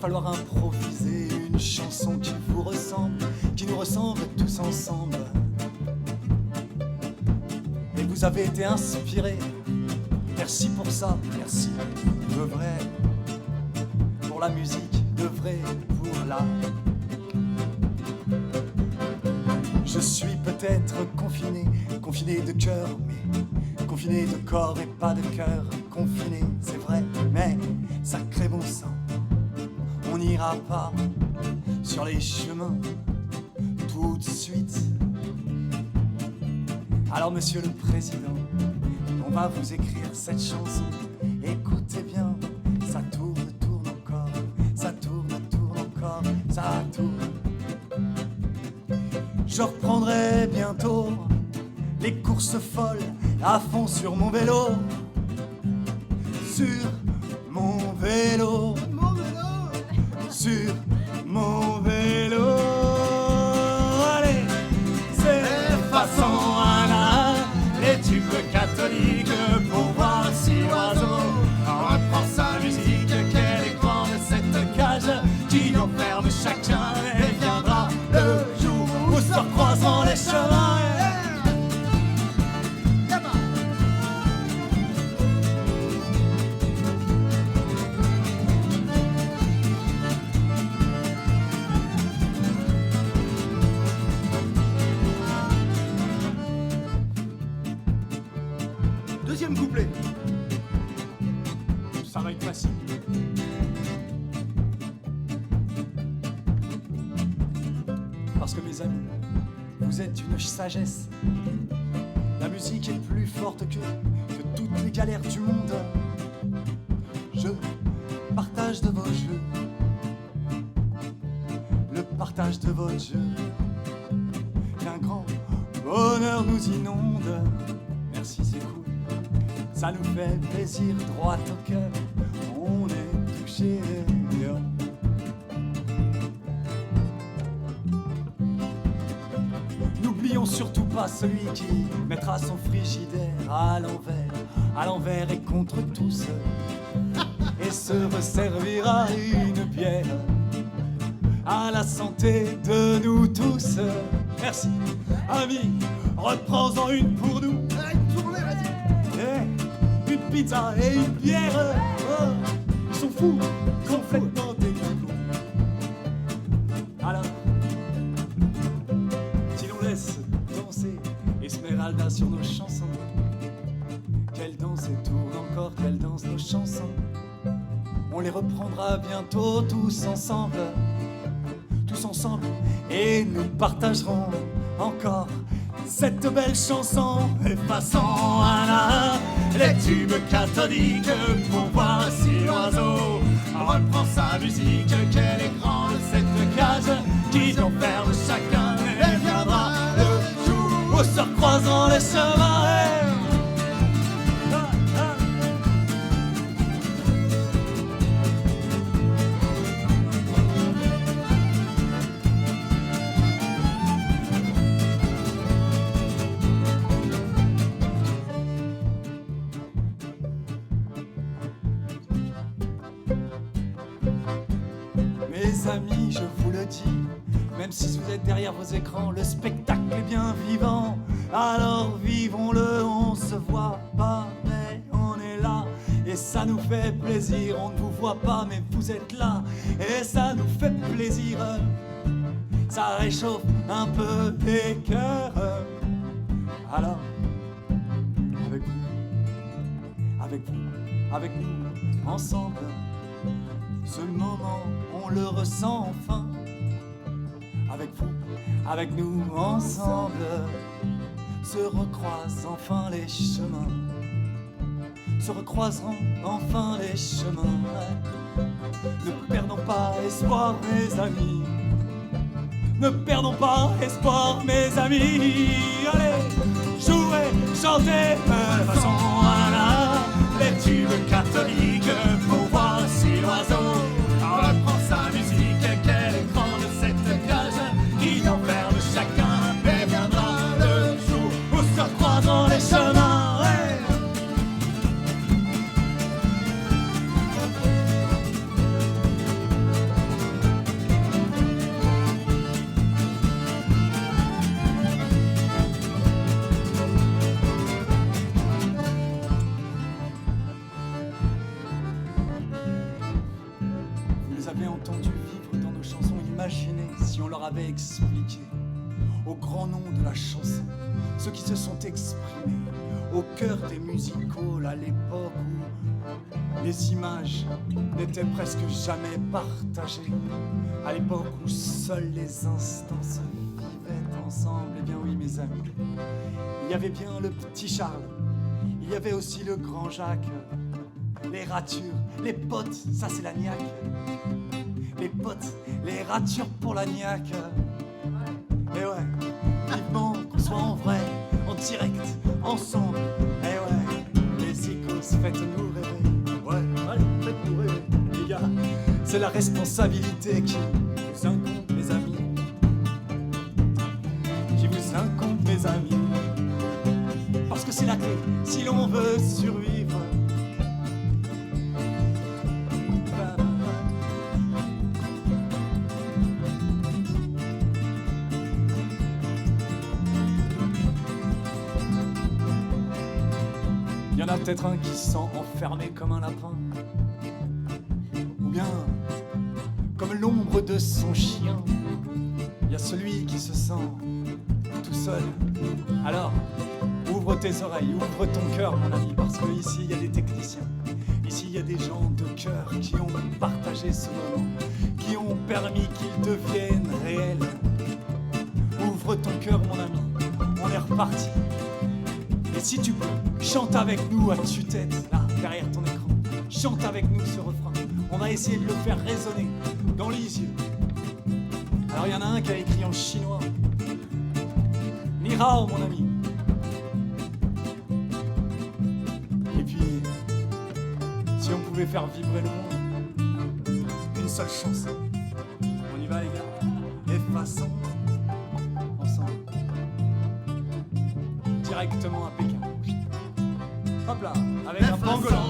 falloir improviser une chanson qui vous ressemble, qui nous ressemble tous ensemble. Et vous avez été inspirés. Merci pour ça, merci de vrai. Pour la musique, de vrai, pour la. Je suis peut-être confiné, confiné de cœur, mais confiné de corps et pas de cœur. Confiné, c'est vrai, mais sacré bon sang. On n'ira pas sur les chemins tout de suite. Alors monsieur le président, on va vous écrire cette chanson. Écoutez bien, ça tourne, tourne encore. Ça tourne, tourne encore, ça tourne. Je reprendrai bientôt les courses folles à fond sur mon vélo. Sur mon vélo. Sur mon vélo. Allez, c'est façon à les tubes catholiques pour voir si l'oiseau reprend sa musique. Quelle est grande cette cage qui enferme chacun, et viendra le jour où se recroiseront les chemins. Deuxième couplet. Ça va être facile. Parce que mes amis, vous êtes une sagesse. La musique est plus forte que toutes les galères du monde. Je partage de vos jeux. Le partage de vos jeux. Qu'un grand bonheur nous inonde. Merci, c'est cool. Ça nous fait plaisir, droit au cœur. On est touché. N'oublions surtout pas celui qui mettra son frigidaire à l'envers et contre tous, et se resservira une bière à la santé de nous tous. Merci, amis, reprends-en une pour nous. Une tournée, vas-y. Une pizza et une bière. Oh, ils sont fous, complètement décalés. Alors, si l'on laisse danser Esmeralda sur nos chansons, qu'elle danse et tourne encore, qu'elle danse nos chansons, on les reprendra bientôt tous ensemble, et nous partagerons encore cette belle chanson. Et passons à les tubes cathodiques pour voir si l'oiseau reprend sa musique. Quelle est grande cette cage qui enferme chacun, et viendra le jour où se recroiseront les chemins. Mes amis, je vous le dis, même si vous êtes derrière vos écrans, le spectacle est bien vivant. Alors vivons-le, on se voit pas, mais on est là. Et ça nous fait plaisir, on ne vous voit pas, mais vous êtes là. Et ça nous fait plaisir, ça réchauffe un peu les cœurs. Alors, avec nous, ensemble, ce moment, on le ressent enfin. Avec nous, ensemble, se recroisent enfin les chemins. Se recroiseront enfin les chemins. Ne perdons pas espoir, mes amis. Ne perdons pas espoir, mes amis. Allez, jouez, chantez, façon à les tubes catholiques pour voir si l'oiseau reprend sa musique. Quelle est grande cette cage qui enferme chacun, mais viendra le jour où se recroiseront les chemins. expliquer au grand nom de la chanson, ceux qui se sont exprimés au cœur des musicals à l'époque où les images n'étaient presque jamais partagées, à l'époque où seuls les instants se vivaient ensemble. Eh bien oui, mes amis, il y avait bien le petit Charles, il y avait aussi le grand Jacques, les ratures, les potes, ça c'est la niaque. Les potes, les ratures pour la niaque. Et ouais, vivement qu'on soit en vrai, en direct, ensemble. Et ouais, les icônes, faites-nous rêver. Ouais, allez, faites-nous rêver, les gars. C'est la responsabilité qui vous incombe, mes amis. Qui vous incombe, mes amis. Parce que c'est la clé, si l'on veut survivre. Il y en a peut-être un qui se sent enfermé comme un lapin, ou bien comme l'ombre de son chien. Il y a celui qui se sent tout seul. Alors, ouvre tes oreilles, ouvre ton cœur, mon ami, parce que ici il y a des techniciens. Ici il y a des gens de cœur qui ont partagé ce moment, qui ont permis qu'il devienne réel. Ouvre ton cœur, mon ami, on est reparti. Et si tu peux, chante avec nous à tue-tête, là, derrière ton écran. Chante avec nous ce refrain. On va essayer de le faire résonner dans les yeux. Alors il y en a un qui a écrit en chinois. Ni hao, mon ami. Et puis, si on pouvait faire vibrer le monde, une seule chanson. On y va, les gars. Effaçons ensemble. Directement à Pékin. Hop là, avec un pangolin.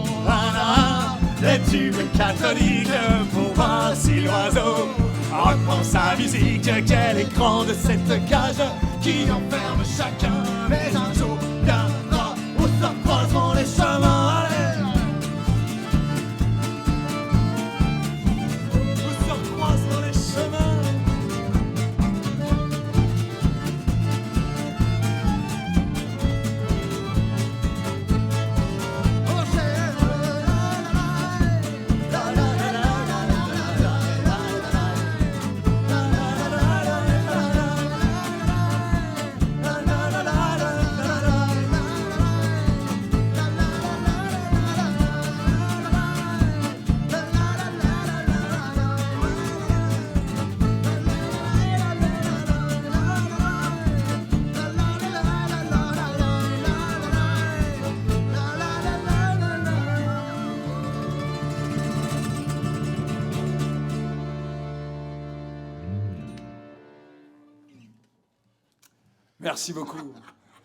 Les tubes catholiques pour voir si l'oiseau reprend sa musique. Quel est grande cette cage qui enferme chacun. Mais un jour viendra où se croiseront les chemins. Allez, où se croiseront les chemins. Merci beaucoup.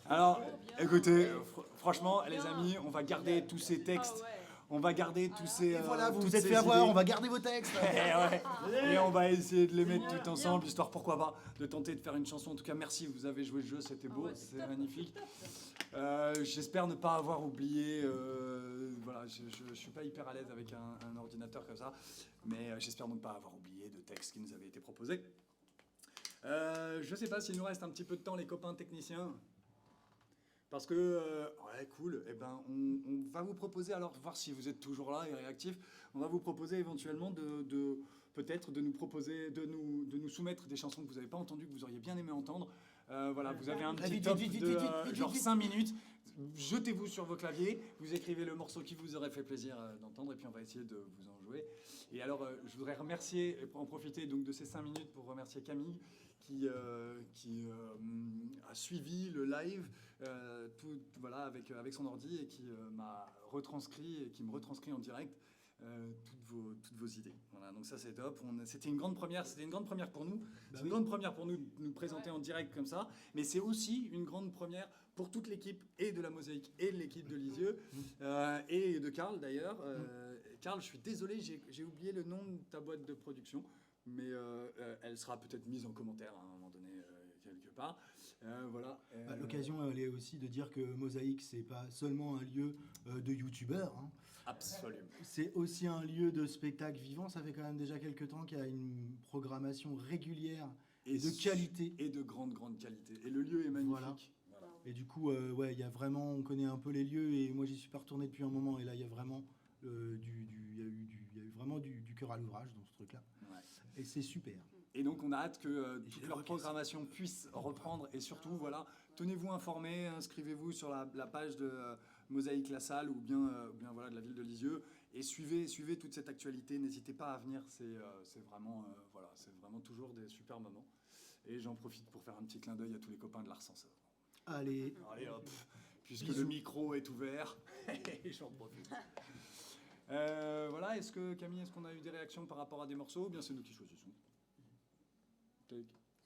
Alors, écoutez, franchement, les amis, on va garder tous ces textes. On va garder tous ces. Et voilà, vous toutes vous êtes ces fait avoir, idées. on va garder vos textes. Et on va essayer de les mettre tout ensemble, histoire, pourquoi pas, de tenter de faire une chanson. En tout cas, merci, vous avez joué le jeu, c'était beau, c'est magnifique. J'espère ne pas avoir oublié. Voilà, je suis pas hyper à l'aise avec un ordinateur comme ça, mais j'espère ne pas avoir oublié de textes qui nous avaient été proposés. Je sais pas s'il nous reste un petit peu de temps, les copains techniciens. Parce que, ouais, cool, eh ben, on va vous proposer, alors, voir si vous êtes toujours là et réactifs, on va vous proposer éventuellement peut-être de nous proposer, de nous soumettre des chansons que vous n'avez pas entendues, que vous auriez bien aimé entendre. Voilà, vous avez un petit top de genre 5 minutes. Jetez-vous sur vos claviers, vous écrivez le morceau qui vous aurait fait plaisir d'entendre, et puis on va essayer de vous en jouer. Et alors, je voudrais remercier, en profiter donc de ces 5 minutes pour remercier Camille, qui a suivi le live voilà, avec son ordi et qui m'a retranscrit et qui me retranscrit en direct toutes vos idées. Voilà, donc ça c'est top. C'était une grande première pour nous. C'est une grande première pour nous de nous présenter en direct comme ça, mais c'est aussi une grande première pour toute l'équipe et de la Mosaïque et de l'équipe de Lisieux et de Karl d'ailleurs. Karl, je suis désolé, j'ai oublié le nom de ta boîte de production, mais elle sera peut-être mise en commentaire à un moment donné quelque part. Voilà. L'occasion elle est aussi de dire que Mosaïque c'est pas seulement un lieu de youtubeurs. Hein. Absolument. C'est aussi un lieu de spectacle vivant. Ça fait quand même déjà quelques temps qu'il y a une programmation régulière Et de qualité. Et de grande qualité. Et le lieu est magnifique. Voilà. Voilà. Et du coup, ouais, il y a vraiment, on connaît un peu les lieux et moi j'y suis pas retourné depuis un moment et là il y a vraiment il y a eu vraiment du cœur à l'ouvrage dans ce truc-là. Ouais. Et c'est super. Et donc on a hâte que j'ai toute les leur requêtes. programmation puisse reprendre et surtout voilà, tenez-vous informés, inscrivez-vous sur la page de Mosaïque La Salle ou bien voilà, de la ville de Lisieux et suivez toute cette actualité, n'hésitez pas à venir, c'est vraiment voilà, c'est vraiment toujours des super moments. Et j'en profite pour faire un petit clin d'œil à tous les copains de l'Arcenseur. Allez, Allez hop, puisque Bisous. le micro est ouvert, j'en profite. Voilà, Camille, est-ce qu'on a eu des réactions par rapport à des morceaux ou bien c'est nous qui choisissons?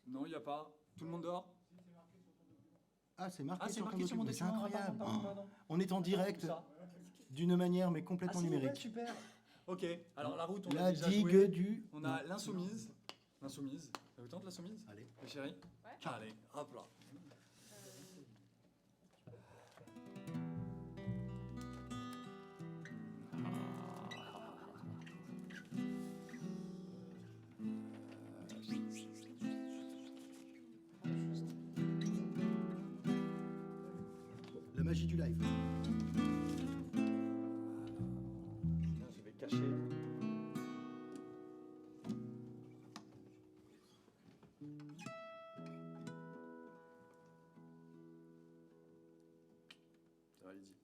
Non, il n'y a pas. Tout le monde dort? ah c'est marqué, Ah, c'est sur, marqué ton sur mon document, document. c'est incroyable. Pardon. On est en direct Où ça d'une manière mais complètement c'est vrai, numérique. super. Ok, alors la route, on a La déjà digue joué. du... On a l'insoumise. L'insoumise. Ça vous tente l'insoumise? Allez. Les chéris? Ouais. Allez, hop là. La magie du live. Je vais cacher. Ça va, Lydie.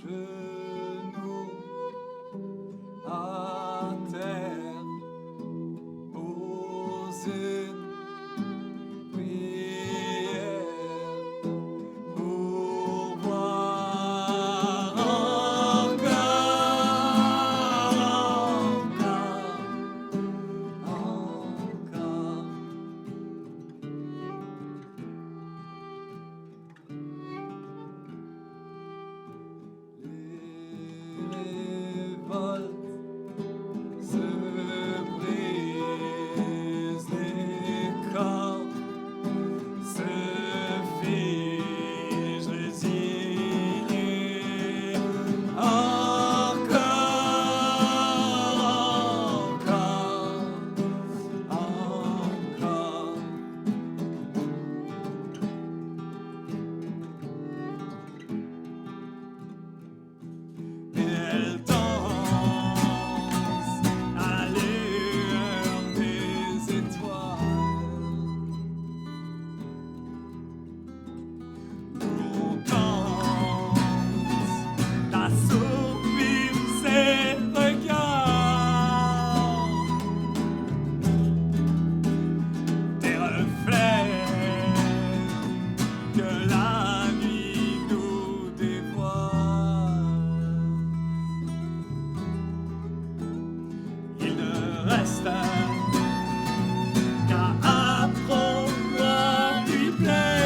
genoux à terre, pose une prière pour voir encore. Les révoltes se brisent, les corps se figent résignés. Encore. Elle danse à la lueur des étoiles. Nous danse d'assouvir ses regards, des reflets que la nuit nous dévoile. Il ne reste qu'à apprendre à lui plaire.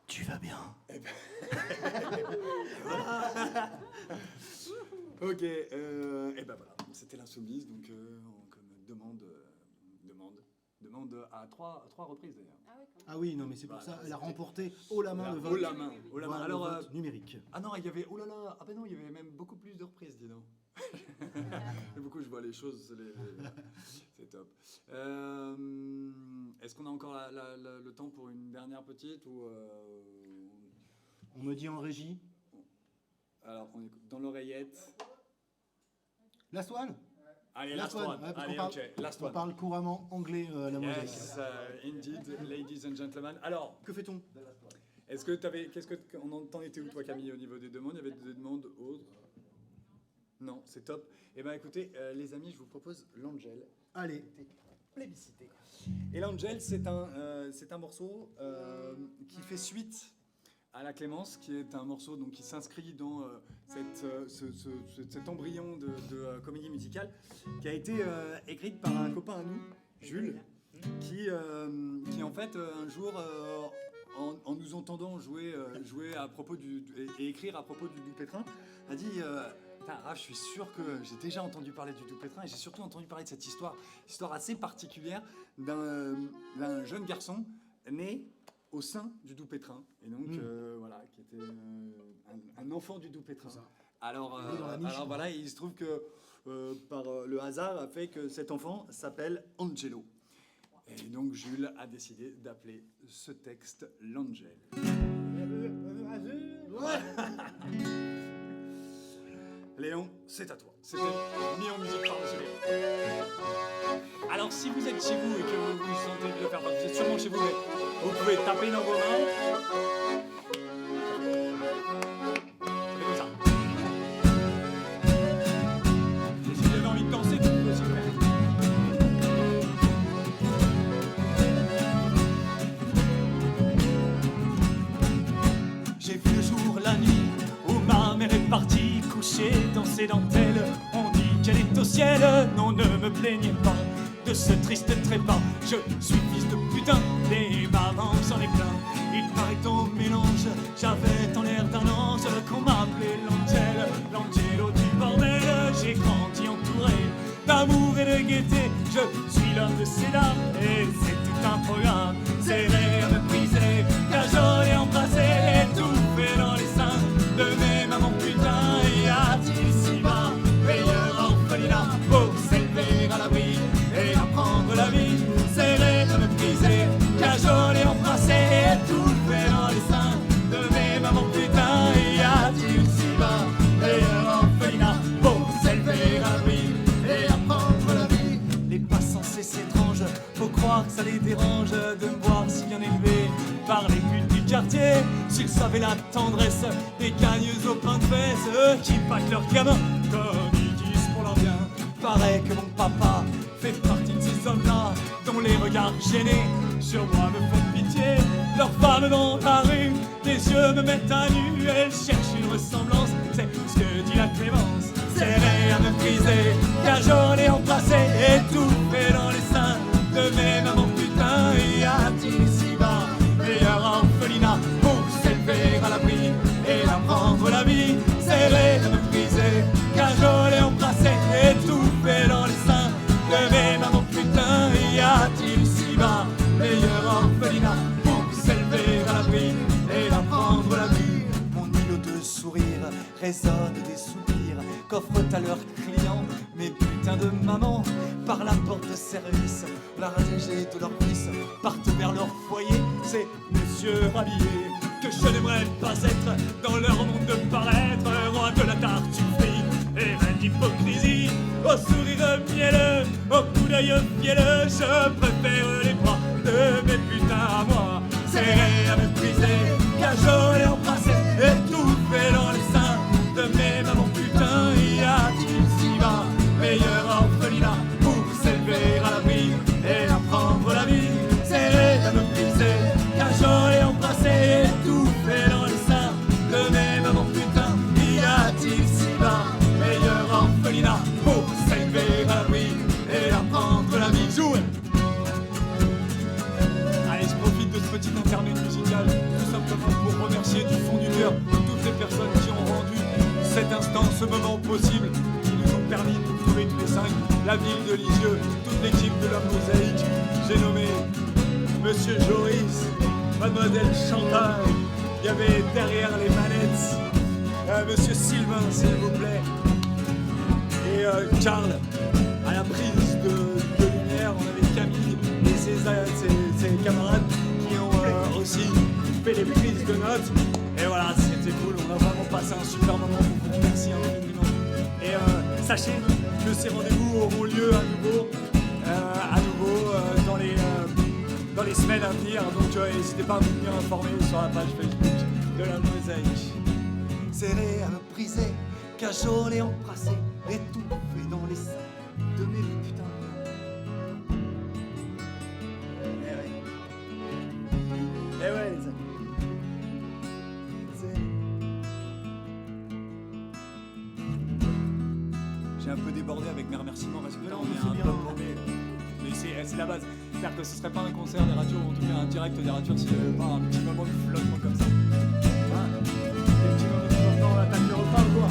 Tu vas bien. Ok, et ben voilà, c'était l'insoumise, donc comme demande à trois reprises d'ailleurs. Ah ouais, quand même. Ah oui, non, mais c'est pour Voilà, ça, elle a c'était- remporté haut la main le vote. Haut la main, haut la main. Voilà, Alors, le vote numérique. ah non, il y avait, oh là là, ah ben non, il y avait même beaucoup plus de reprises, dis donc. Et beaucoup, je vois les choses, c'est top. Est-ce qu'on a encore le temps pour une dernière petite ou On me dit en régie. alors on écoute dans l'oreillette. Last one. Allez, Last last one, one. ouais, parce Allez, qu'on ok, last On one. parle couramment anglais à la mosaïque. Yes, indeed, ladies and gentlemen. Alors, Que fait-on? est-ce que t'en étais où toi, Camille, au niveau des demandes? Il y avait des demandes autres? Non, c'est top. Eh ben, écoutez, les amis, je vous propose l'Angel. Allez. Plébiscité. Et l'Angel, c'est un morceau qui fait suite à la Clémence, qui est un morceau donc, qui s'inscrit dans cet embryon de comédie musicale, qui a été écrite par un copain à nous, Jules, qui en fait un jour, en nous entendant jouer à propos et écrire à propos du Doux-Pétrin, a dit putain, Raph, je suis sûr que j'ai déjà entendu parler du Doux-Pétrin et j'ai surtout entendu parler de cette histoire assez particulière d'un jeune garçon né au sein du Doux-Pétrin, et donc voilà, qui était un enfant du Doux-Pétrin. Alors voilà, il se trouve que par le hasard a fait que cet enfant s'appelle Angelo. Et donc Jules a décidé d'appeler ce texte l'Angel. Léon, c'est à toi. C'était mis en musique par Angelo. Alors si vous êtes chez vous et que vous vous sentez de le faire, vous êtes sûrement chez vous, mais vous pouvez taper dans vos mains. C'est comme ça. Et si vous avez envie de danser, vous pouvez aussi le faire. J'ai vu le jour, la nuit, où ma mère est partie coucher dans ses dentelles. On dit qu'elle est au ciel, non, ne me plaignez pas de ce triste trépas. Je suis fils de putain, des mamans, j'en ai plein. et de gaieté. Je suis l'homme de ces dames et c'est tout un programme. Serré à me briser, cajoler, embrasser, étouffé dans les seins de mes mamans. Putain, y a-t-il ici-bas meilleur orphelinat pour s'élever à l'abri et apprendre la vie? Serré à me briser, cajoler, embrasser, étouffé dans les seins de mes mamans. Putain, y a-t-il ici-bas meilleur orphelinat pour s'élever à l'abri et apprendre la vie? Les passants c'est étrange, faut croire que ça les dérange de me voir si bien élevé par les putes du quartier. S'ils savaient la tendresse des gagneuses au pain de fesses, eux qui packent leurs gamins comme ils disent pour leur bien. Paraît que mon papa fait partie de ces hommes-là dont les regards gênés sur moi me font pitié. Leurs femmes dans la rue, les yeux me mettent à nu. Elles cherchent une ressemblance, c'est ce que dit la Clémence. Serré à me briser, cajoler, embrasser, étouffé dans les seins de mes mamans. Putain, y a-t-il ici-bas meilleur orphelinat pour s'élever à l'abri et apprendre la vie? Serré à me briser, cajoler, embrasser, étouffé dans les seins de mes mamans. Putain, y a-t-il ici-bas meilleur orphelinat pour s'élever à l'abri et apprendre la vie? Mon îlot de sourire résonne des soupirs qu'offrent à leurs clients mes putains de mamans. Par la porte de service, la radiée de leurs fils partent vers leur foyer. Ces messieurs habillés que je n'aimerais pas être dans leur monde de paraître, roi de la tartufferie et reine d'hypocrisie. Au sourire mielleux, au coup d'œil fielleux, je préfère les bras de mes putains à moi. Serré à me briser, cajoler, embrasser, étouffé dans les seins de mes mamans. Putain, y a-t-il ici-bas meilleur orphelinat pour s'élever à l'abri et apprendre la vie? Serré à me briser, cajoler, embrasser, étouffé dans les seins de mes mamans. Putain, y a-t-il ici-bas meilleur orphelinat pour s'élever à l'abri et apprendre la vie? Jouez! Allez, je profite de ce petit interlude musical tout simplement pour remercier du fond du cœur toutes les personnes qui ont rendu cet instant, ce moment possible, qui nous ont permis de nous trouver tous les 5, la ville de Lisieux, toute l'équipe de la Mosaïque. J'ai nommé Monsieur Joris, Mademoiselle Chantal, il y avait derrière les manettes Monsieur Sylvain, s'il vous plaît, et Karl, à la prise de lumière. On avait Camille et ses camarades qui ont aussi fait les prises de notes. Et voilà, c'était cool, on a vraiment passé un super moment, on vous remercie infiniment. Et sachez que ces rendez-vous auront lieu à nouveau dans les semaines à venir, donc n'hésitez pas à vous tenir informé sur la page Facebook de la Mosaïque. Serré à me briser, cajoler, embrasser, étouffé dans les seins de mes putains. Eh ouais les amis. J'ai un peu débordé avec mes remerciements parce que là on est un peu paumé. Mais c'est la base. C'est-à-dire que ce serait pas un concert des radios, en tout cas un direct des radios s'il n'y avait pas un petit moment de flottement comme ça. Hein, des petits moments de flottement, on attaque le repas ou quoi?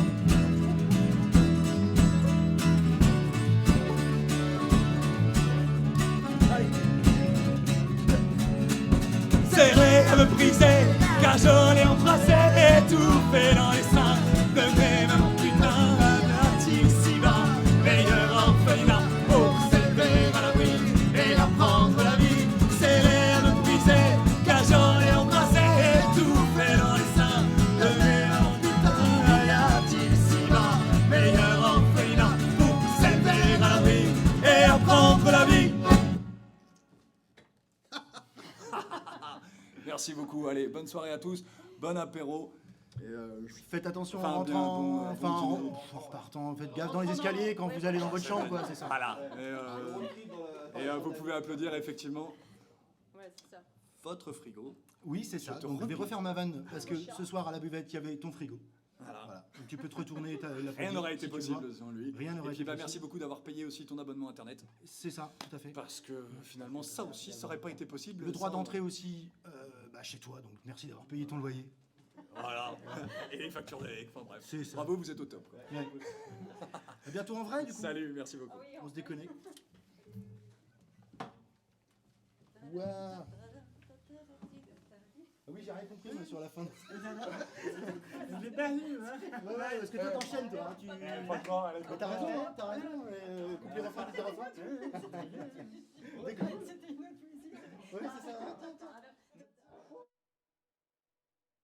Serré à me briser, cajoler, embrasser, étouffé dans les seins de mes mamans. Putain, n'a-t-il si bas meilleur orphelinat pour s'élever à l'abri et apprendre la vie? Serré à me briser, cajoler, embrasser, étouffé dans les seins de mes mamans. Putain, n'a-t-il si bas meilleur orphelinat pour s'élever à l'abri et apprendre la vie? Merci beaucoup, allez, bonne soirée à tous, bon apéro. Et faites attention en rentrant, en repartant, faites gaffe dans les escaliers quand vous allez dans votre chambre, quoi, c'est ça. Voilà, et vous pouvez applaudir effectivement Ouais, c'est ça. votre frigo. Oui, c'est ça, donc je vais refaire ma vanne, parce que ce soir à la buvette, il y avait ton frigo. Voilà. Donc tu peux te retourner. Rien n'aurait été possible sans lui. Rien n'aurait été possible. Merci beaucoup d'avoir payé aussi ton abonnement internet. C'est ça, tout à fait. Parce que finalement, ça aussi, ça n'aurait pas été possible. Le droit d'entrée aussi chez toi, donc merci d'avoir payé ton loyer. Voilà. Et les factures d'avec. Enfin bref. C'est ça. Bravo, vous êtes au top. Ouais. À bientôt en vrai, du coup. Salut, merci beaucoup. On se déconnecte. Waouh. Ah oui, j'ai rien compris moi, sur la fin. Je l'ai pas vu, hein. Ouais, parce que toi t'enchaînes, toi. Hein, Mais t'as raison, hein, t'as raison. Couper refrain, couper refrain. C'était une autre musique. Ouais, c'est